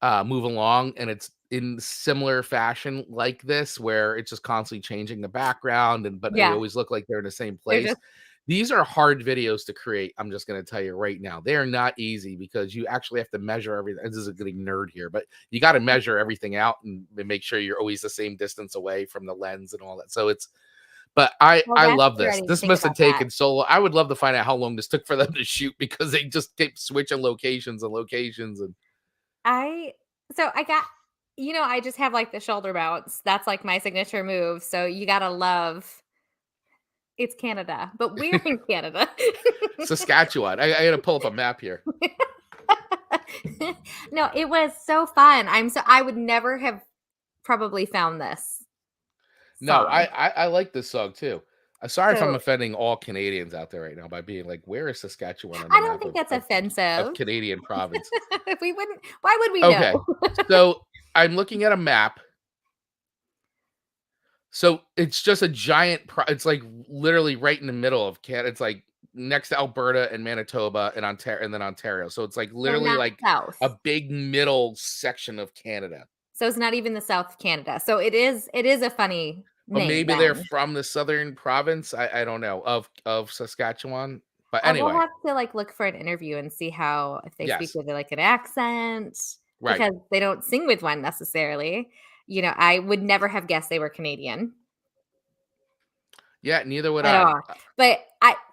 Move Along, and it's in similar fashion like this, where it's just constantly changing the background, and but they Yeah, always look like they're in the same they're place. just These are hard videos to create. I'm just going to tell you right now, they are not easy because you actually have to measure everything. This is a getting nerd here, but you got to measure everything out and make sure you're always the same distance away from the lens and all that. So it's, but well, I that's love true. I this. didn't even This think must have about that. taken so long. I would love to find out how long this took for them to shoot because they just kept switching locations and locations and I so I got I just have, like, the shoulder bounce. That's, like, my signature move, so you gotta love it's Canada, but we're in Canada. Saskatchewan. I got to pull up a map here. No, it was so fun. I would never have probably found this No, song. I like this song too. Sorry if I'm So, offending all Canadians out there right now by being like, where is Saskatchewan on the I don't map think that's of offensive. Canadian province? We wouldn't why would we know? Okay, so I'm looking at a map. So it's just a giant. It's like literally right in the middle of Canada. It's like next to Alberta and Manitoba and Ontario, and then Ontario. So it's like So literally not like a south. big middle section of Canada. So it's not even the South of Canada. So it is a funny Or name maybe they're then. from the southern province. I don't know of Saskatchewan. But I will anyway, have to, like, look for an interview and see how if they speak yes, with, like, an accent right. because they don't sing with one necessarily. I would never have guessed they were Canadian Yeah, neither would at I. all. But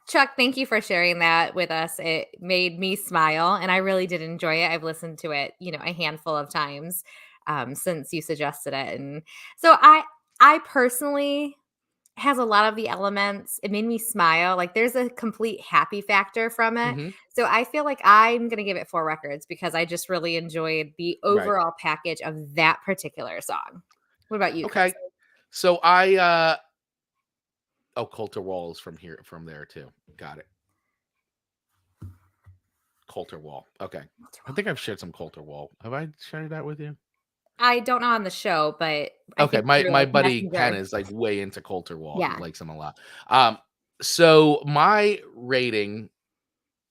Chuck, thank you for sharing that with us. It made me smile, and I really did enjoy it. I've listened to it, a handful of times, since you suggested it, and so I personally has a lot of the elements. It made me smile. Like, there's a complete happy factor from it. Hmm. So I feel like I'm gonna give it 4 records because I just really enjoyed the Right. overall package of that particular song. What about you, Chris? Okay. So I oh, Coulter Wall is from there too. Got it. Coulter Wall. Okay. I think I've shared some Coulter Wall. Have I shared that with you? I don't know on the show, but I Okay. think My through, like, buddy Ken Messenger. is like way into Coulter Wall. He Yeah. likes him a lot. So my rating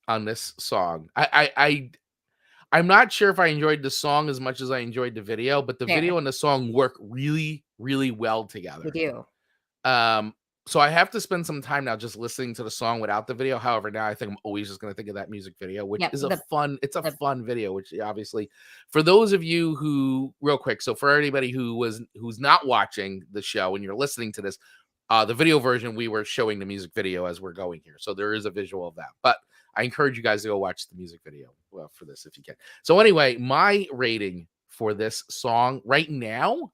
on this song, I'm not sure if I enjoyed the song as much as I enjoyed the video, but the Fair. video and the song work really, really well They together. do. Um, so I have to spend some time now just listening to the song without the video. However, now I think I'm always just going to think of that music video, which Yep. is it's a The fun video, which obviously for those of you who real quick. So for anybody who's not watching the show and you're listening to this, the video version, we were showing the music video as we're going here. So there is a visual of that, but I encourage you guys to go watch the music video for this if you can. So anyway, my rating for this song right now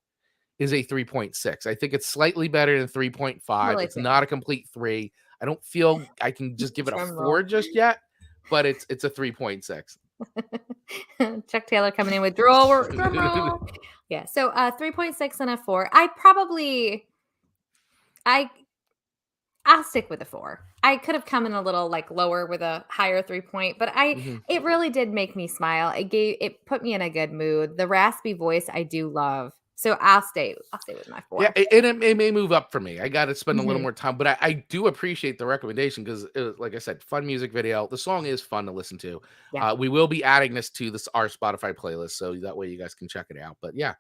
is a 3.6. I think it's slightly better than 3.5. Really It's fair. not a complete 3. I don't feel I can just give it a Drum roll. 4 just yet, but it's a 3.6. Chuck Taylor coming in with drum roll. Yeah. So 3.6 and a 4. I I'll stick with a 4. I could have come in a little, like, lower with a higher 3 point, but Mhm. it really did make me smile. It put me in a good mood. The raspy voice I do love. So I'll stay with my 4. Yeah, and it may move up for me. I got to spend a little Mhm. more time, but I do appreciate the recommendation because, like I said, fun music video. The song is fun to listen to. Yeah. We will be adding this to our Spotify playlist, so that way you guys can check it out. But yeah,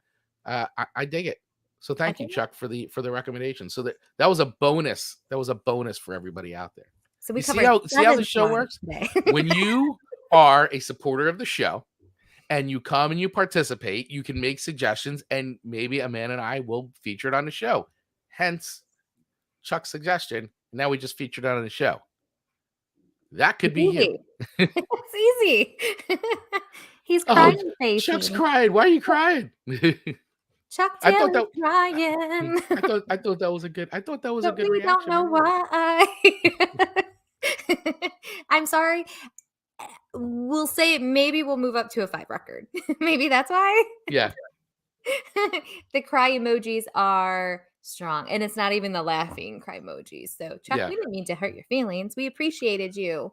I dig it. So thank you, Okay. Chuck, for the recommendation. So that was a bonus. That was a bonus for everybody out there. So we You covered see how the 7 show songs works? today. When you are a supporter of the show, and you come and you participate, you can make suggestions, and maybe Amanda and I will feature it on the show. Hence, Chuck's suggestion. Now we just featured it on the show. That could It's be you. easy. It's easy. He's Oh, crying facing. Chuck's crying. Why are you crying? Chuck I thought Taylor's that crying. I thought that was a good But we don't reaction. know why. I'm sorry. We'll say maybe we'll move up to a 5 record. Maybe that's why. Yeah. The cry emojis are strong, and it's not even the laughing cry emojis. So, Chuck, Yeah. we didn't mean to hurt your feelings. We appreciated you.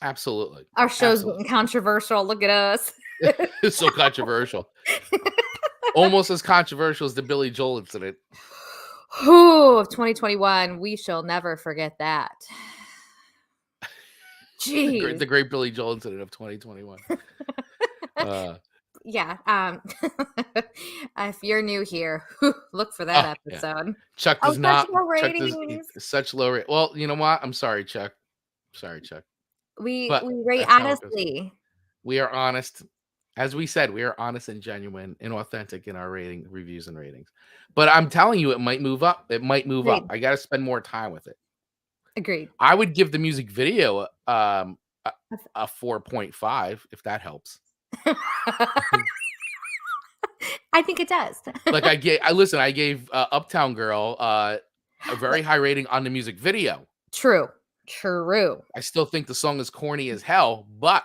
Absolutely. Our show's getting controversial. Look at us. It's so controversial. Almost as controversial as the Billy Joel incident. Of 2021. We shall never forget that. Jeez. The great Billy Joel incident of 2021. Yeah. If you're new here, look for that episode. Yeah. Chuck does not. Low Chuck ratings. such low rate. Well, you know what? I'm sorry, Chuck. We But rate that's how it goes. honestly. We are honest. As we said, we are honest and genuine and authentic in our reviews and ratings. But I'm telling you, it might move up. It might move Agreed. up. I got to spend more time with it. Agreed. I would give the music video a 4.5 if that helps. I think it does. Like I gave Uptown Girl a very high rating on the music video. True. I still think the song is corny as hell, but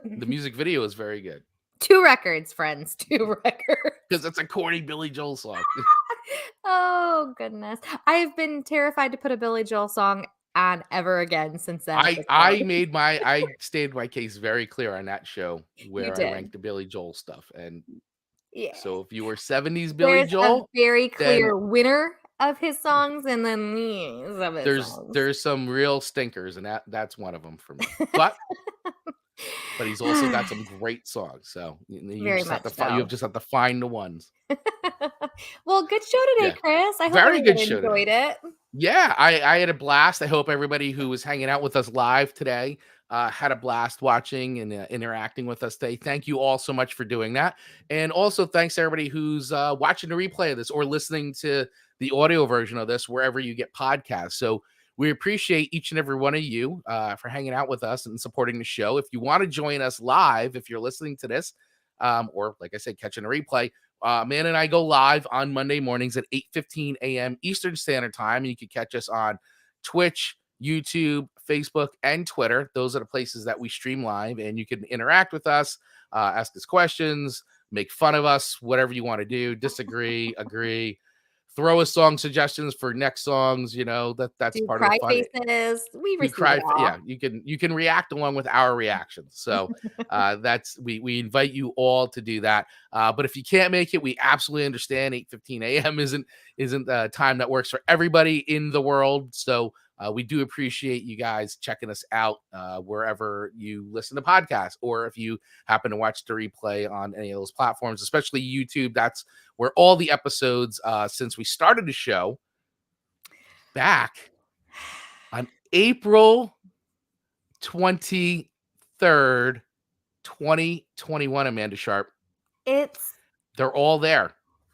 the music video is very good. 2 records, friends. 2 records. Because it's a corny Billy Joel song. Oh, goodness. I've been terrified to put a Billy Joel song on ever again since then. I stated my case very clear on that show where I ranked the Billy Joel stuff. And yeah. So if you were 70s Billy There's Joel, a very clear winner of his songs, and then these of his songs. There's some real stinkers, and that's one of them for me. But he's also got some great songs. So you just have to find the ones. Well, good show today, Chris. I hope very good show enjoyed it. Yeah, I had a blast. I hope everybody who was hanging out with us live today had a blast watching and interacting with us today. Thank you all so much for doing that. And also thanks to everybody who's watching the replay of this or listening to the audio version of this wherever you get podcasts. So we appreciate each and every one of you for hanging out with us and supporting the show. If you want to join us live, if you're listening to this, or like I said, catching a replay, Man and I go live on Monday mornings at 8:15 a.m. Eastern Standard Time. And you can catch us on Twitch, YouTube, Facebook, and Twitter. Those are the places that we stream live, and you can interact with us, ask us questions, make fun of us, whatever you want to do, disagree, agree. Throw us song suggestions for next songs. You know, that's part of the fun. Faces. We receive it all. Yeah, you can react along with our reactions. So we invite you all to do that. But if you can't make it, we absolutely understand. 8:15 a.m. isn't the time that works for everybody in the world. So we do appreciate you guys checking us out wherever you listen to podcasts, or if you happen to watch the replay on any of those platforms, especially YouTube. That's where all the episodes since we started the show back on April 23rd, 2021, Amanda Sharp. They're all there.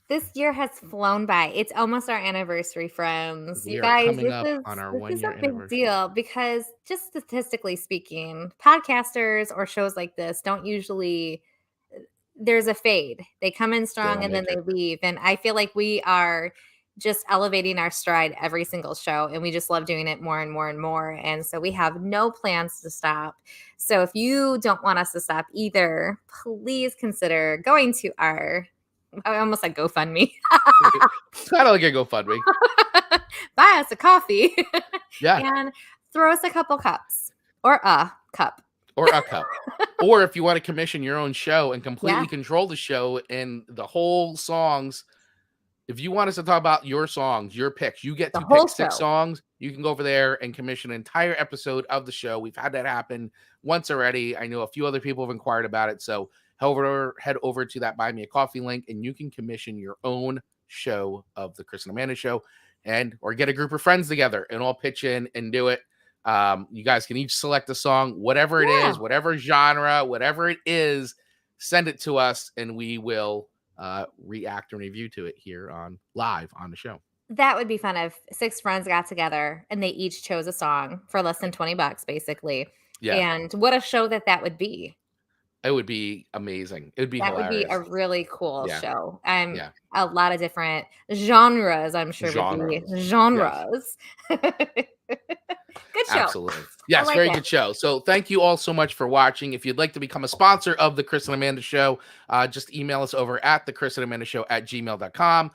This year has flown by. It's almost our anniversary, friends. You guys, this is a big deal because just statistically speaking, podcasters or shows like this don't usually, there's a fade. They come in strong and then they leave. And I feel like we are just elevating our stride every single show, and we just love doing it more and more and more. And so we have no plans to stop. So if you don't want us to stop either, please consider going to our, I almost said GoFundMe. It's kind of like a GoFundMe. Buy us a coffee. Yeah. And throw us a couple cups or a cup. or a cup. Or if you want to commission your own show and completely Yeah. control the show and the whole songs, if you want us to talk about your songs, your picks, you get The to whole pick 6 show. songs. You can go over there and commission an entire episode of the show. We've had that happen once already. I know a few other people have inquired about it. So head over to that Buy Me a Coffee link, and you can commission your own show of the Chris and Amanda Show, or get a group of friends together and all pitch in and do it. You guys can each select a song, whatever it is, whatever genre, whatever it is, send it to us, and we will react and review to it here on live on the show. That would be fun if 6 friends got together and they each chose a song for less than $20, basically. Yeah. And what a show that would be. It would be amazing. It would be That hilarious. would be a really cool show. Yeah. A lot of different genres, I'm sure would be genres. Yes. Good show. Absolutely. Yes, very good show. So thank you all so much for watching. If you'd like to become a sponsor of the Chris and Amanda Show, just email us over at thechrisandamandaShow@gmail.com.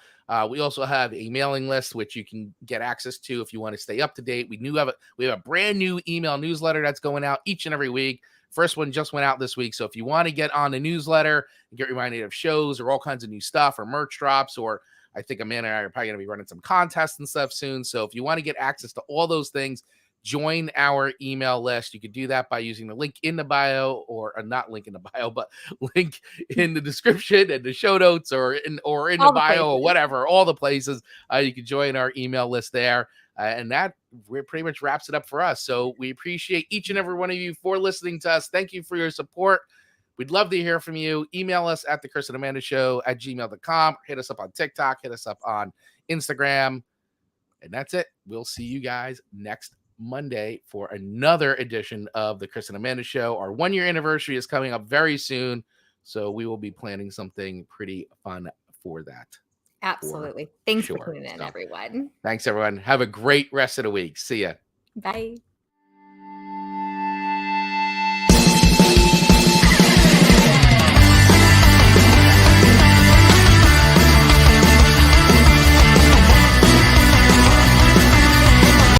We also have a mailing list which you can get access to if you want to stay up to date. We have a brand new email newsletter that's going out each and every week. First one just went out this week. So if you want to get on the newsletter and get reminded of shows or all kinds of new stuff or merch drops, or I think Amanda and I are probably going to be running some contests and stuff soon. So if you want to get access to all those things, join our email list. You can do that by using the link in the bio, or not link in the bio, but link in the description and the show notes, or in the bio, or whatever, all the places. You can join our email list there. And that pretty much wraps it up for us. So we appreciate each and every one of you for listening to us. Thank you for your support. We'd love to hear from you. Email us at thechrisandamandaShow@gmail.com. Hit us up on TikTok. Hit us up on Instagram. And that's it. We'll see you guys next Monday for another edition of the Chris and Amanda Show. Our 1-year anniversary is coming up very soon, so we will be planning something pretty fun for that. Absolutely. Thanks for tuning in, everyone. Thanks, everyone. Have a great rest of the week. See ya. Bye.